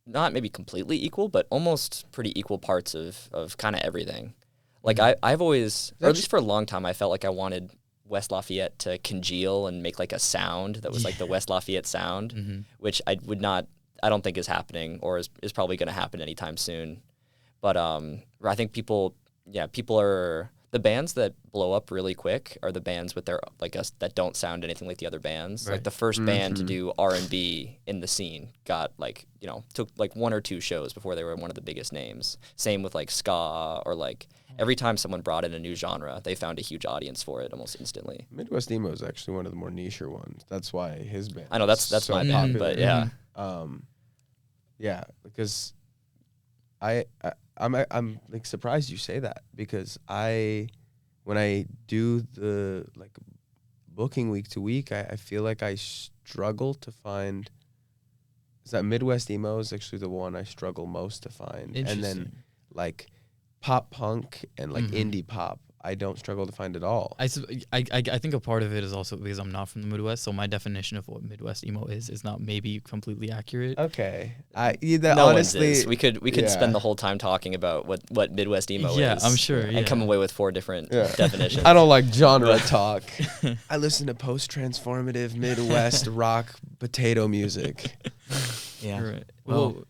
D: not maybe completely equal, but almost pretty equal parts of kind of everything. Like, I've always, or at least for a long time, I felt like I wanted West Lafayette to congeal and make, like, a sound that was like the West Lafayette sound, which I don't think is happening, or is probably going to happen anytime soon. But I think people are, the bands that blow up really quick are the bands with their like us that don't sound anything like the other bands.
B: Right.
D: Like the first band to do R&B in the scene got like, took like 1 or 2 shows before they were one of the biggest names. Same with like ska, or like every time someone brought in a new genre, they found a huge audience for it almost instantly.
C: Midwest emo is actually one of the more nicher ones. That's why his band.
D: I know that's
C: so
D: my band, but yeah.
C: Yeah, because I'm like surprised you say that, because when I do the like booking week to week, I feel like I struggle to find. Is that Midwest emo is actually the one I struggle most to find, and then like pop punk and like indie pop, I don't struggle to find at all.
B: I think a part of it is also because I'm not from the Midwest, so my definition of what Midwest emo is not maybe completely accurate.
C: Okay,
D: No
C: honestly,
D: one's is. We could spend the whole time talking about what Midwest emo is.
B: Yeah, I'm sure.
D: And come away with 4 different definitions.
C: I don't like genre talk. I listen to post-transformative Midwest rock potato music.
A: Yeah.
B: Right. Well,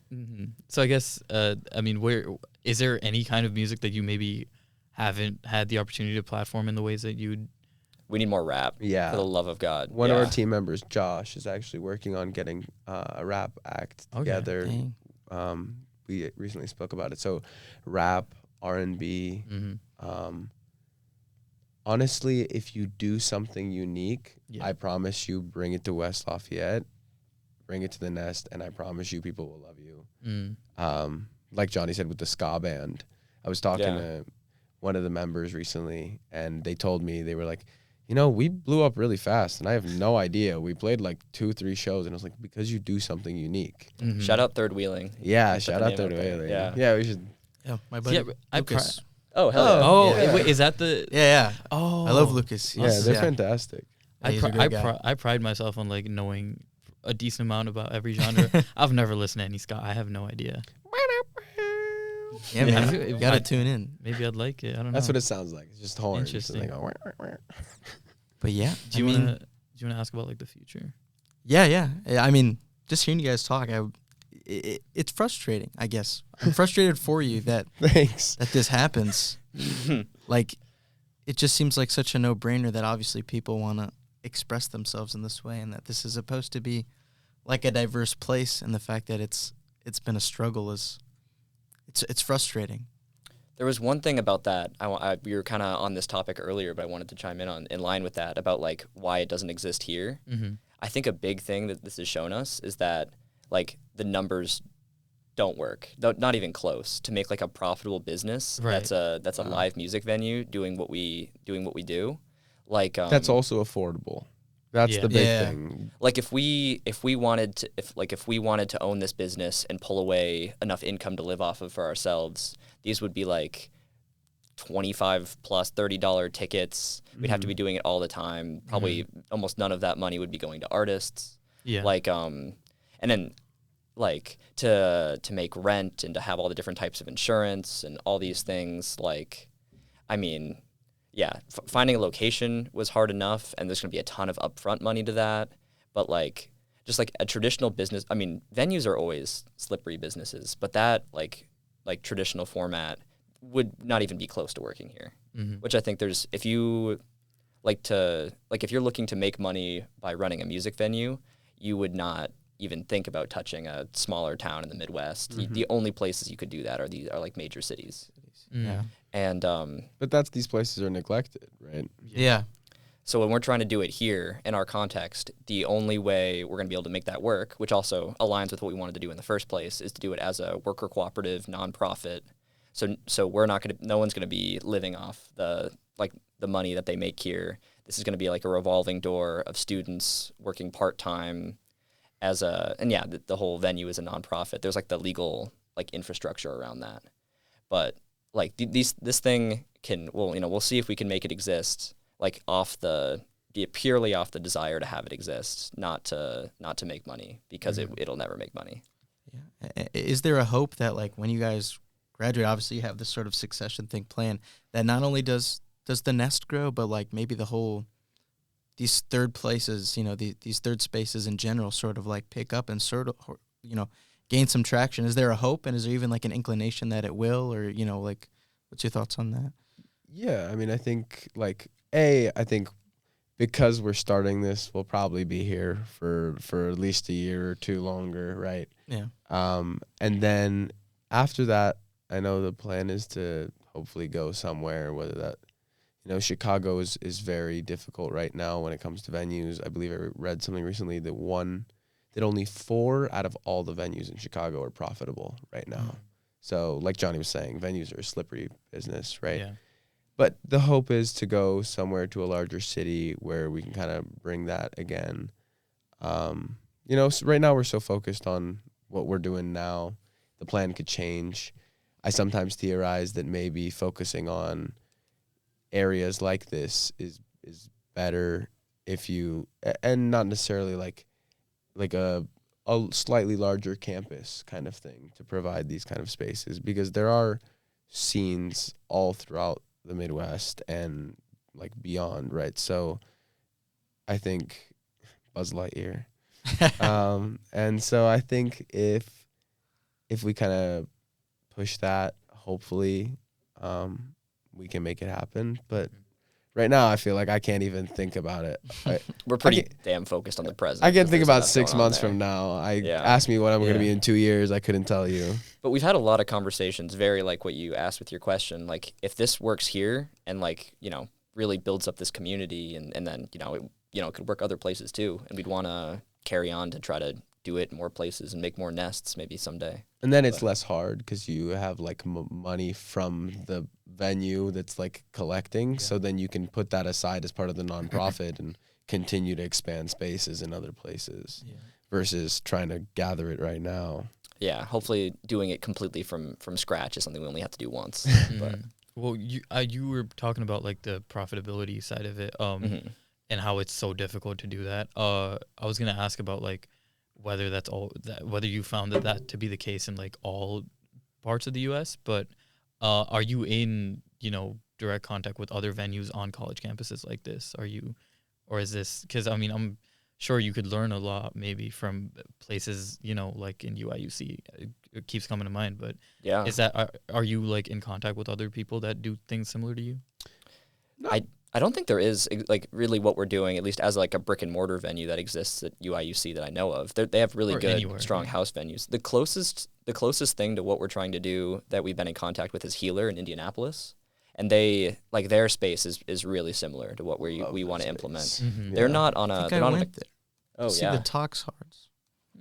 B: so I guess I mean, where is there any kind of music that you maybe haven't had the opportunity to platform in the ways that you'd?
D: We need more rap.
C: Yeah.
D: For the love of God.
C: One of our team members, Josh, is actually working on getting a rap act together. We recently spoke about it. So, rap, R&B. Honestly, if you do something unique, I promise you, bring it to West Lafayette, bring it to the Nest, and I promise you, people will love you. Like Johnny said with the ska band, I was talking to one of the members recently, and they told me, they were like, we blew up really fast, and I have no idea. We played like 2-3 shows, and I was like, because you do something unique.
D: Shout out Third Wheeling.
C: Yeah, shout out Third Wheeling.
D: Yeah,
C: we should.
A: Yeah, my buddy Lucas.
D: Oh, hell yeah.
B: Wait, is that the?
A: Yeah.
B: Oh,
A: I love Lucas.
C: Yeah, they're fantastic.
B: I pride myself on like knowing a decent amount about every genre. I've never listened to any ska. I have no idea.
A: Yeah, man. You gotta tune in.
B: Maybe I'd like it. I don't know.
C: That's what it sounds like. It's just horns.
B: Interesting.
C: And they go,
A: But yeah,
B: do you want to ask about like the future?
A: Yeah. I mean, just hearing you guys talk, it's frustrating. I guess I'm frustrated for you that
C: thanks
A: that this happens. Like, it just seems like such a no-brainer that obviously people want to express themselves in this way, and that this is supposed to be like a diverse place, and the fact that it's been a struggle is it's frustrating.
D: There was one thing about that. We were kind of on this topic earlier, but I wanted to chime in line with that about like why it doesn't exist here. I think a big thing that this has shown us is that like the numbers don't work, not even close, to make like a profitable business.
B: Right.
D: That's a live music venue doing what we do. Like
C: that's also affordable. That's the big thing.
D: Like if we wanted to own this business and pull away enough income to live off of for ourselves, these would be like $25 plus $30 tickets. We'd have to be doing it all the time. Probably almost none of that money would be going to artists. Yeah. Like and then like to make rent and to have all the different types of insurance and all these things, like, I mean, yeah, finding a location was hard enough, and there's going to be a ton of upfront money to that. But like, just like a traditional business, I mean, venues are always slippery businesses, but that like traditional format would not even be close to working here. Which I think if you're looking to make money by running a music venue, you would not even think about touching a smaller town in the Midwest. The only places you could do that are like major cities.
A: Yeah.
D: And
C: but these places are neglected, right?
A: Yeah.
D: So when we're trying to do it here in our context, the only way we're going to be able to make that work, which also aligns with what we wanted to do in the first place, is to do it as a worker cooperative nonprofit. So we're not going to, no one's going to be living off the money that they make here. This is going to be like a revolving door of students working part-time the whole venue is a nonprofit. There's like the legal like infrastructure around that. But like this thing we'll see if we can make it exist like purely off the desire to have it exist, not to make money, because it'll never make money.
A: Yeah. Is there a hope that like when you guys graduate, obviously you have this sort of succession thing planned, that not only does the Nest grow, but like maybe the whole these third places, these third spaces in general sort of like pick up and sort of, gain some traction? Is there a hope, and is there even like an inclination that it will, or, like, what's your thoughts on that?
C: Yeah, I mean, I think I think because we're starting this, we'll probably be here for at least a year or two longer, right?
A: Yeah.
C: And then after that, I know the plan is to hopefully go somewhere, whether that, Chicago is very difficult right now when it comes to venues. I believe I read something recently that only 4 out of all the venues in Chicago are profitable right now. So like Johnny was saying, venues are a slippery business, right?
B: Yeah.
C: But the hope is to go somewhere to a larger city where we can kind of bring that again. Right now we're so focused on what we're doing now. The plan could change. I sometimes theorize that maybe focusing on areas like this is better if you, and not necessarily like a slightly larger campus kind of thing to provide these kind of spaces, because there are scenes all throughout the Midwest and like beyond, right? So I think Buzz Lightyear. And so I think if we kind of push that, hopefully we can make it happen. But right now I feel like I can't even think about it.
D: We're pretty damn focused on the present.
C: I can think about 6 months from now. Ask me what I'm going to be in 2 years, I couldn't tell you.
D: But we've had a lot of conversations, very like what you asked with your question. Like, if this works here and really builds up this community, and then it could work other places too, and we'd want to carry on to try to do it in more places and make more nests maybe someday.
C: And then it's less hard because you have like money from the venue that's like collecting. So then you can put that aside as part of the nonprofit and continue to expand spaces in other plays versus trying to gather it right now.
D: Yeah, hopefully doing it completely from scratch is something we only have to do once. But
B: well, you were talking about like the profitability side of it, and how it's so difficult to do that. I was gonna ask about like whether whether you found that to be the case in like all parts of the U.S. But are you in direct contact with other venues on college campuses like this? Are you, or is this, because I mean I'm sure you could learn a lot maybe from places like in UIUC. It keeps coming to mind, but
D: yeah,
B: is that are you like in contact with other people that do things similar to you?
D: No. I don't think there is like really what we're doing, at least as like a brick and mortar venue that exists at UIUC that I know of. They have really good, strong house venues. The closest thing to what we're trying to do that we've been in contact with is Healer in Indianapolis, and they like their space is really similar to what we want to implement.
B: Mm-hmm.
D: They're not on a.
A: I went there.
D: Oh
A: see the Talks Hards.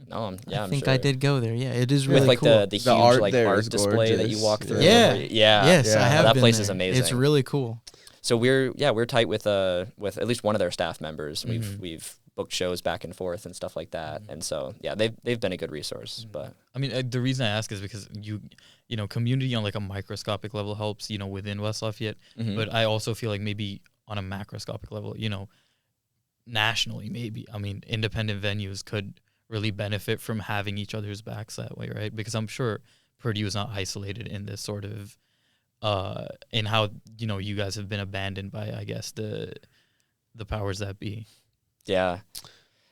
D: No,
A: I think I did go there. Yeah, it is really
D: with like
A: cool.
D: the huge art display that you walk through. Yes,
A: I have
D: that
A: been
D: place
A: there.
D: is amazing.
A: It's really cool.
D: So we're tight with at least one of their staff members. We've booked shows back and forth and stuff like that. And so they've been a good resource. But
B: I mean, the reason I ask is because community on like a microscopic level helps within West Lafayette. But I also feel like maybe on a macroscopic level, nationally maybe. I mean, independent venues could really benefit from having each other's backs that way, right? Because I'm sure Purdue is not isolated in this sort of. And how you guys have been abandoned by, I guess, the powers that be.
D: Yeah,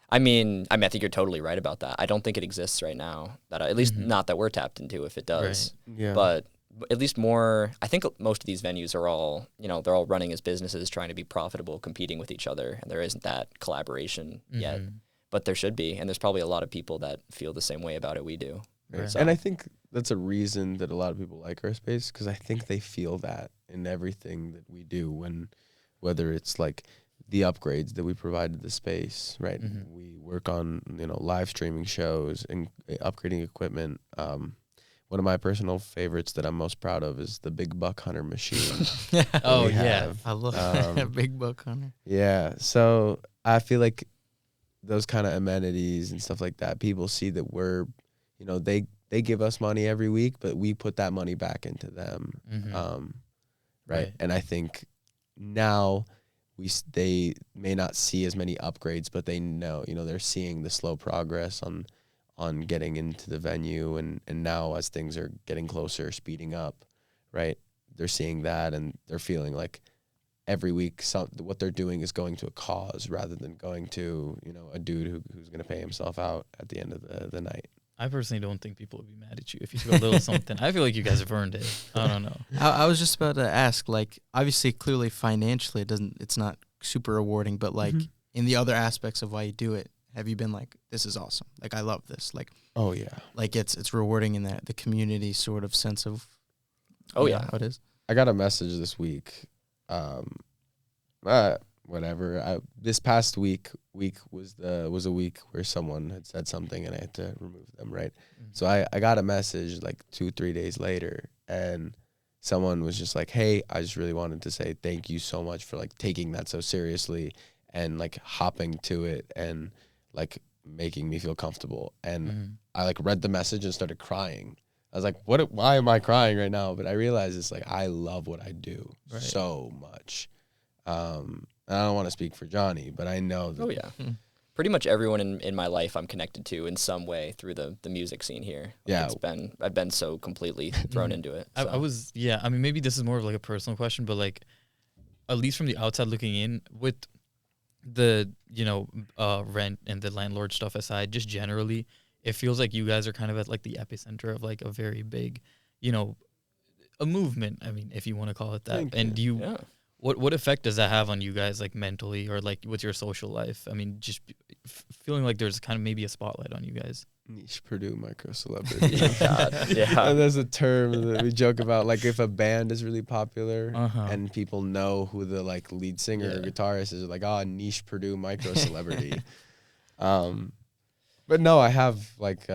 D: I mean, I think you're totally right about that. I don't think it exists right now. That at least not that we're tapped into. If it does, but at least more. I think most of these venues are all they're all running as businesses, trying to be profitable, competing with each other, and there isn't that collaboration yet. But there should be, and there's probably a lot of people that feel the same way about it we do.
C: Right. So. And I think that's a reason that a lot of people like our space, because I think they feel that in everything that we do, whether it's like the upgrades that we provide to the space, right? We work on, live streaming shows and upgrading equipment. One of my personal favorites that I'm most proud of is the Big Buck Hunter machine.
B: Oh, yeah.
A: I love Big Buck Hunter.
C: Yeah. So I feel like those kind of amenities and stuff like that, people see that we're, they give us money every week, but we put that money back into them. Right. And I think now they may not see as many upgrades, but they know, they're seeing the slow progress on getting into the venue. And now as things are getting closer, speeding up, right, they're seeing that and they're feeling like every week what they're doing is going to a cause rather than going to, a dude who's going to pay himself out at the end of the night.
B: I personally don't think people would be mad at you if you took a little something. I feel like you guys have earned it. I don't know.
A: I was just about to ask, like, obviously, clearly, financially, it's not super rewarding, but like in the other aspects of why you do it, have you been like, this is awesome, like, I love this, like,
C: Oh yeah.
A: like it's rewarding in the community sort of sense of,
D: Oh yeah,
A: how it is.
C: I got a message this week. Whatever. This past week was a week where someone had said something and I had to remove them, right? So I got a message like 2-3 days later, and someone was just like, hey, I just really wanted to say thank you so much for like taking that so seriously and like hopping to it and like making me feel comfortable. And I like read the message and started crying. I was like, why am I crying right now? But I realized it's like, I love what I do so much. I don't want to speak for Johnny, but I know that.
D: Oh yeah. Pretty much everyone in my life I'm connected to in some way through the music scene here. Like I've been so completely thrown into it. So.
B: I mean, maybe this is more of like a personal question, but like, at least from the outside looking in, with the, rent and the landlord stuff aside, just generally, it feels like you guys are kind of at like the epicenter of like a very big, a movement. I mean, if you want to call it that. What effect does that have on you guys, like mentally or like with your social life? I mean, just feeling like there's kind of maybe a spotlight on you guys.
C: Niche Purdue micro celebrity.
D: Yeah.
C: And there's a term that we joke about, like if a band is really popular and people know who the like lead singer or guitarist is, like, niche Purdue micro celebrity. But no, I have like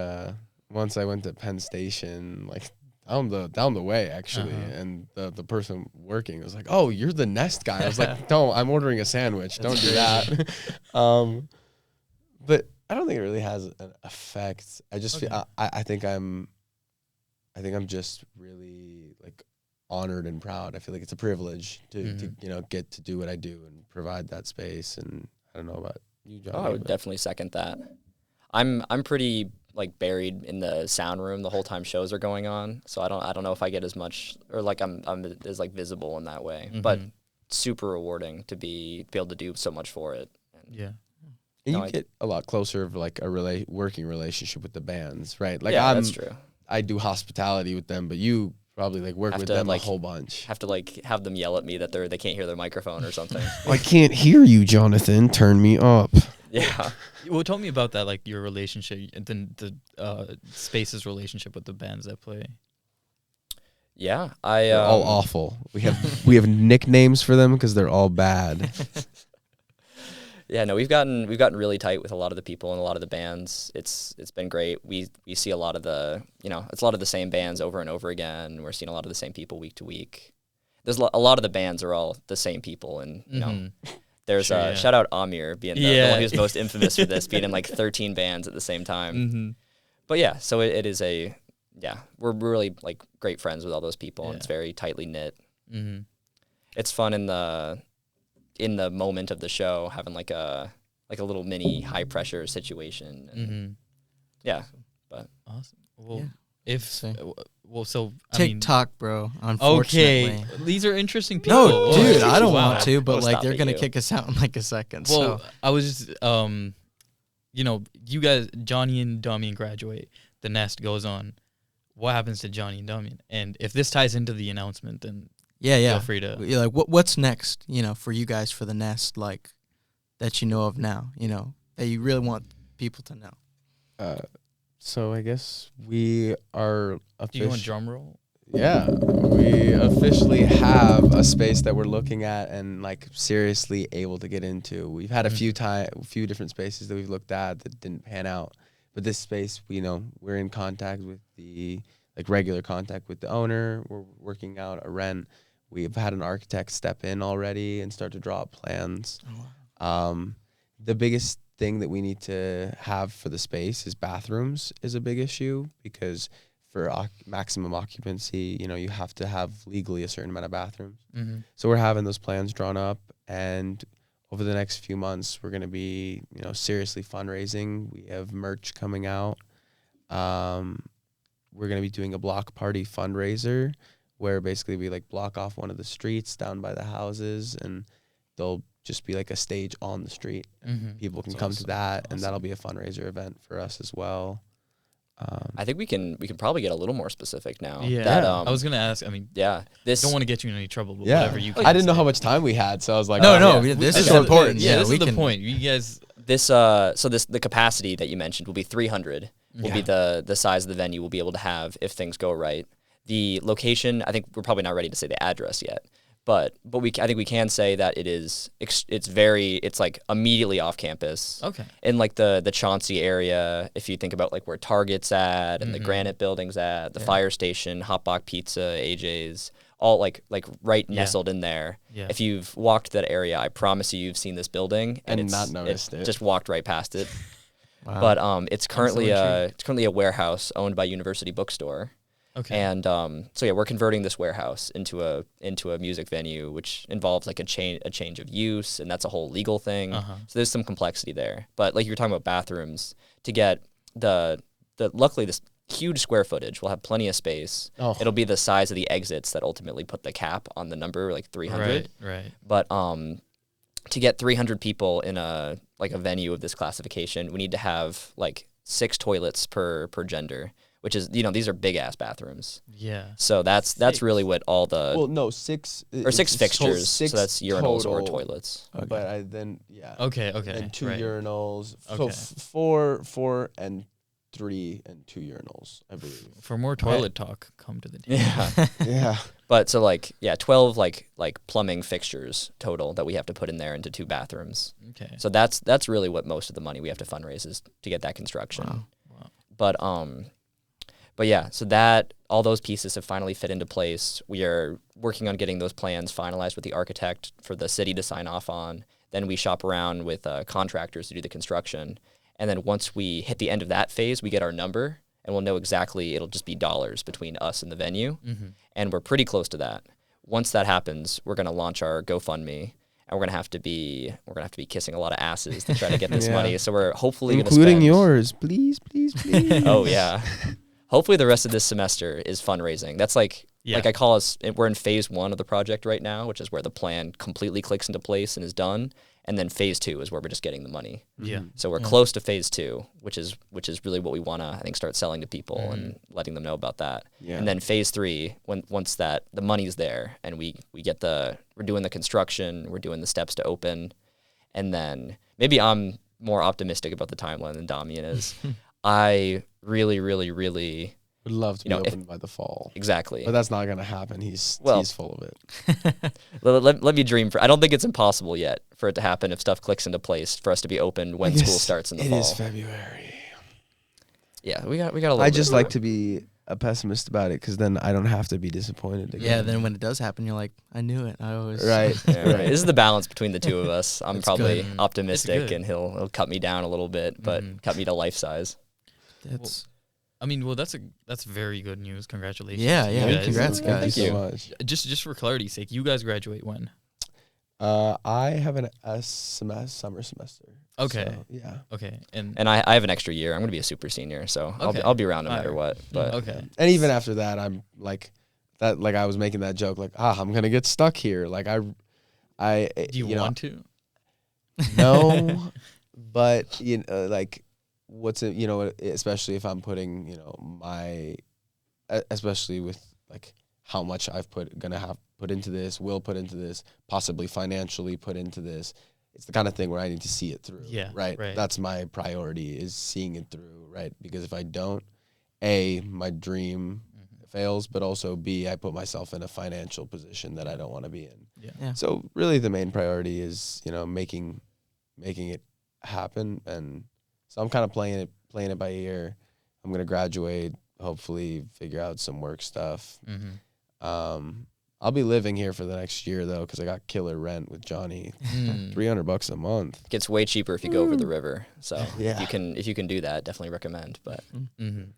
C: once I went to Penn Station, like down the way actually, and the person working was like, "Oh, you're the Nest guy." I was like, "No, I'm ordering a sandwich. Don't do that." But I don't think it really has an effect. I just feel I think I'm just really like honored and proud. I feel like it's a privilege to get to do what I do and provide that space. And I don't know about you, Johnny.
D: I would definitely second that. I'm pretty like buried in the sound room the whole time shows are going on, so I don't know if I get as much, or like I'm as like visible in that way, but super rewarding to be able to do so much for it.
C: And you get a lot closer of like a working relationship with the bands, right? Like
D: that's true.
C: I do hospitality with them, but you probably like work with them like, a whole bunch.
D: Have to like have them yell at me that they can't hear their microphone or something.
C: I can't hear you, Jonathan. Turn me up.
D: Yeah.
B: Well, tell me about that, like your relationship and then the Space's relationship with the bands that play.
D: Yeah,
C: they're all awful. We have nicknames for them because they're all bad.
D: Yeah, no, we've gotten really tight with a lot of the people and a lot of the bands. It's been great. We see a lot of the it's a lot of the same bands over and over again. We're seeing a lot of the same people week to week. There's a lot of the bands are all the same people, and there's shout out Amir being the one who's most infamous for this, being in like 13 bands at the same time. But yeah, so it is we're really like great friends with all those people, and it's very tightly knit. It's fun in the moment of the show having like a little mini high pressure situation. And but
B: awesome. Well, so
A: TikTok, bro. Unfortunately.
B: Okay, these are interesting people.
A: No, dude, I don't want to, but like they're gonna
D: you.
A: kick us out in like a second.
B: Well,
A: so
B: I was just you guys, Johnny and Damian graduate. The Nest goes on. What happens to Johnny and Damian? And if this ties into the announcement, then feel free to.
A: Like, what's next? For you guys for the Nest, like that you know of now. That you really want people to know.
C: So I guess we are.
B: Do you want drum roll?
C: Yeah, we officially have a space that we're looking at and like seriously able to get into. We've had a few different spaces that we've looked at that didn't pan out, but this space, we're in contact with regular contact with the owner. We're working out a rent. We've had an architect step in already and start to draw up plans. The biggest thing that we need to have for the space is bathrooms is a big issue, because for maximum occupancy, you have to have legally a certain amount of bathrooms. So we're having those plans drawn up, and over the next few months, we're going to be, seriously fundraising. We have merch coming out. We're going to be doing a block party fundraiser where basically we like block off one of the streets down by the houses, and they'll just be like a stage on the street. People can come to that, and that'll be a fundraiser event for us as well.
D: I think we can probably get a little more specific now.
B: Yeah,
D: that,
B: I was gonna ask. I mean,
D: this
B: don't want to get you in any trouble, but whatever you.
C: I didn't know how much time we had, so I was like,
A: this is important.
B: Yeah, this is the point. You guys.
D: The capacity that you mentioned will be 300. Will be the size of the venue we'll be able to have if things go right. The location, I think we're probably not ready to say the address yet, but I think we can say that it's like immediately off campus.
B: Okay.
D: In like the Chauncey area, if you think about like where Target's at and the Granite Building's at, the fire station, Hot Box Pizza, AJ's, all like right nestled in there.
B: Yeah.
D: If you've walked that area, I promise you've seen this building
C: and not noticed it.
D: Just walked right past it.
A: Wow.
D: But it's currently a warehouse owned by University Bookstore.
B: Okay.
D: And so we're converting this warehouse into a music venue, which involves like a change of use, and that's a whole legal thing. So there's some complexity there. But like you were talking about bathrooms, to get the luckily this huge square footage, we'll have plenty of space.
C: Oh.
D: It'll be the size of the exits that ultimately put the cap on the number, like 300.
B: Right.
D: But to get 300 people in a venue of this classification, we need to have like 6 toilets per gender, which is, these are big ass bathrooms.
B: Yeah.
D: So that's really what all the
C: 6
D: or 6 fixtures.
C: Six
D: so that's urinals
C: total,
D: or toilets.
C: Okay. But
B: Okay.
C: And 2 urinals.
B: Okay.
C: So 4 and 3 and 2 urinals, I believe.
B: For more toilet talk, come to the table.
D: Yeah.
C: Yeah.
D: But so 12 like plumbing fixtures total that we have to put in there into 2 bathrooms.
B: Okay.
D: So that's really what most of the money we have to fundraise is to get that construction.
A: Wow.
D: But yeah, so that all those pieces have finally fit into place. We are working on getting those plans finalized with the architect for the city to sign off on. Then we shop around with contractors to do the construction. And then once we hit the end of that phase, we get our number, and we'll know exactly, it'll just be dollars between us and the venue. And we're pretty close to that. Once that happens, we're going to launch our GoFundMe, and we're going to have to be kissing a lot of asses to try to get this money. So we're hopefully going to spend,
C: including yours, please.
D: Oh yeah. Hopefully the rest of this semester is fundraising. That's like I call us, we're in phase 1 of the project right now, which is where the plan completely clicks into place and is done. And then phase 2 is where we're just getting the money.
B: Yeah.
D: So we're close to phase 2, which is really what we want to, I think, start selling to people and letting them know about that.
C: Yeah.
D: And then phase 3, once the money's there and we're doing the construction, we're doing the steps to open, and then maybe I'm more optimistic about the timeline than Damian is. I really, really, really
C: would love to be open by the fall.
D: Exactly.
C: But that's not going to happen. He's full of it.
D: Let me dream. I don't think it's impossible yet for it to happen if stuff clicks into place for us to be open when school starts in the fall.
C: It is February.
D: Yeah, we got a little
C: I just like to be a pessimist about it because then I don't have to be disappointed again.
A: Yeah, then when it does happen, you're like, I knew it. I always
C: right.
D: Yeah, right. This is the balance between the two of us. I'm probably
B: good.
D: optimistic, and he'll cut me down a little bit, but cut me to life size.
A: That's
B: that's very good news. Congratulations.
A: Yeah,
B: to
A: yeah.
B: you guys.
A: Congrats, guys.
C: Thank you so much.
B: Just for clarity's sake, you guys graduate when?
C: I have summer semester.
B: Okay.
C: So, yeah.
B: Okay. And
D: I have an extra year. I'm gonna be a super senior, so
B: Okay.
D: I'll be around no
B: All
D: matter
B: right.
D: what. But
B: okay.
C: And even after that, I'm like that. Like I was making that joke, like, I'm gonna get stuck here. Like I
B: Do you want to?
C: No, but like, what's it? Especially if I'm putting, especially with like how much I've put into this, will put into this, possibly financially put into this. It's the kind of thing where I need to see it through.
B: Yeah.
C: Right. That's my priority, is seeing it through. Right. Because if I don't, A, my dream fails, but also B, I put myself in a financial position that I don't want to be in.
A: Yeah.
C: So really the main priority is, making it happen. And so I'm kind of playing it by ear. I'm going to graduate, hopefully figure out some work stuff. I'll be living here for the next year though, because I got killer rent with Johnny. $300 a month.
D: it gets way cheaper if you go over the river. So
C: Yeah.
D: if you can do that, definitely recommend. But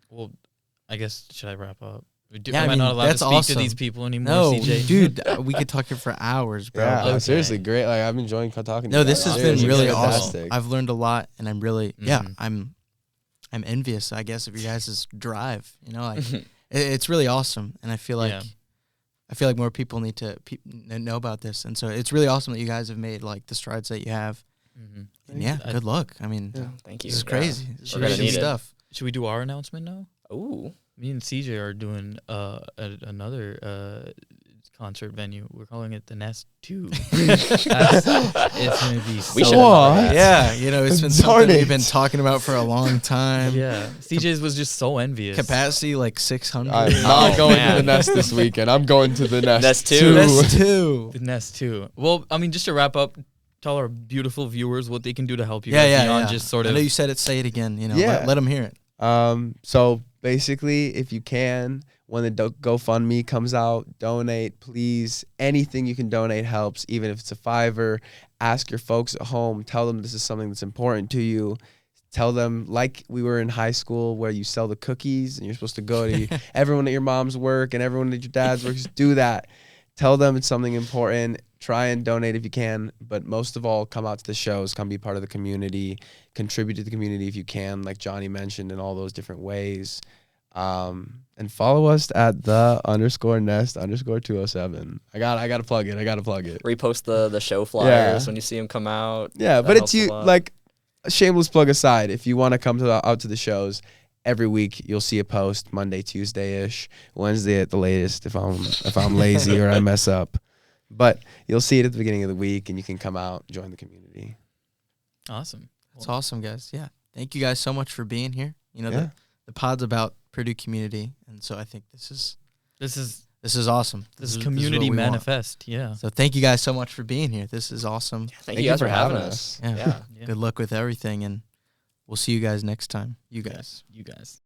B: Well, I guess, should I wrap up?
A: Yeah,
B: Am I not allowed
A: that's
B: to speak
A: awesome.
B: to these people anymore,
A: No,
B: CJ?
A: dude, we could talk here for hours, bro.
C: Yeah,
B: Okay.
C: seriously, great. Like I'm enjoying talking to
A: No,
C: you
A: this
C: guys.
A: has been
C: Seriously,
A: really
C: fantastic.
A: awesome. I've learned a lot, and I'm really, I'm envious, I guess, of your guys' drive. Like it's really awesome, and I feel like more people need to know about this, and so it's really awesome that you guys have made like the strides that you have. And yeah, good luck. I mean,
D: thank you.
A: this is crazy. This is
D: We're gonna
A: crazy
D: need it.
A: stuff.
B: Should we do our announcement now?
D: Ooh.
B: Me and CJ are doing another concert venue. We're calling it the Nest 2. It's gonna be
D: We
B: so
D: should have
A: Yeah, you know, it's been something we've been talking about for a long time.
B: Yeah, CJ's was just so envious.
A: Capacity like 600.
C: I'm not going to the
D: man.
C: Nest this weekend. I'm going to the Nest,
D: Nest 2.
C: 2.
A: Nest 2.
B: The Nest 2. Well, I mean, just to wrap up, tell our beautiful viewers what they can do to help you
A: Yeah,
B: guys
A: yeah,
B: beyond
A: yeah.
B: just sort
A: I
B: of.
A: know you said it. Say it again. You know,
C: Yeah.
A: let them hear it.
C: So basically, if you can, when the GoFundMe comes out, donate, please. Anything you can donate helps, even if it's a $5. Ask your folks at home. Tell them this is something that's important to you. Tell them, like we were in high school where you sell the cookies and you're supposed to go to everyone at your mom's work and everyone at your dad's work. Just do that. Tell them it's something important. Try and donate if you can, but most of all, come out to the shows, come be part of the community, contribute to the community if you can, like Johnny mentioned, in all those different ways. And follow us at _Nest_207. I gotta plug it.
D: Repost the show flyers when you see them come out.
C: Yeah,
D: That
C: but it's
D: helps a
C: you,
D: lot.
C: like, a shameless plug aside, if you want to come out to the shows, every week you'll see a post, Monday, Tuesday-ish, Wednesday at the latest if I'm lazy or I mess up. But you'll see it at the beginning of the week, and you can come out, join the community.
B: Awesome.
A: It's awesome, guys. Yeah. Thank you guys so much for being here. You know,
C: Yeah.
A: the pod's about Purdue community, and so I think this is awesome.
B: This
A: is
B: community
A: what we want.
B: manifest. Yeah.
A: So thank you guys so much for being here. This is awesome.
D: Thank you guys for having us.
A: Yeah.
D: Yeah.
B: Yeah.
A: Good luck with everything, and we'll see you guys next time. You guys.
B: You guys.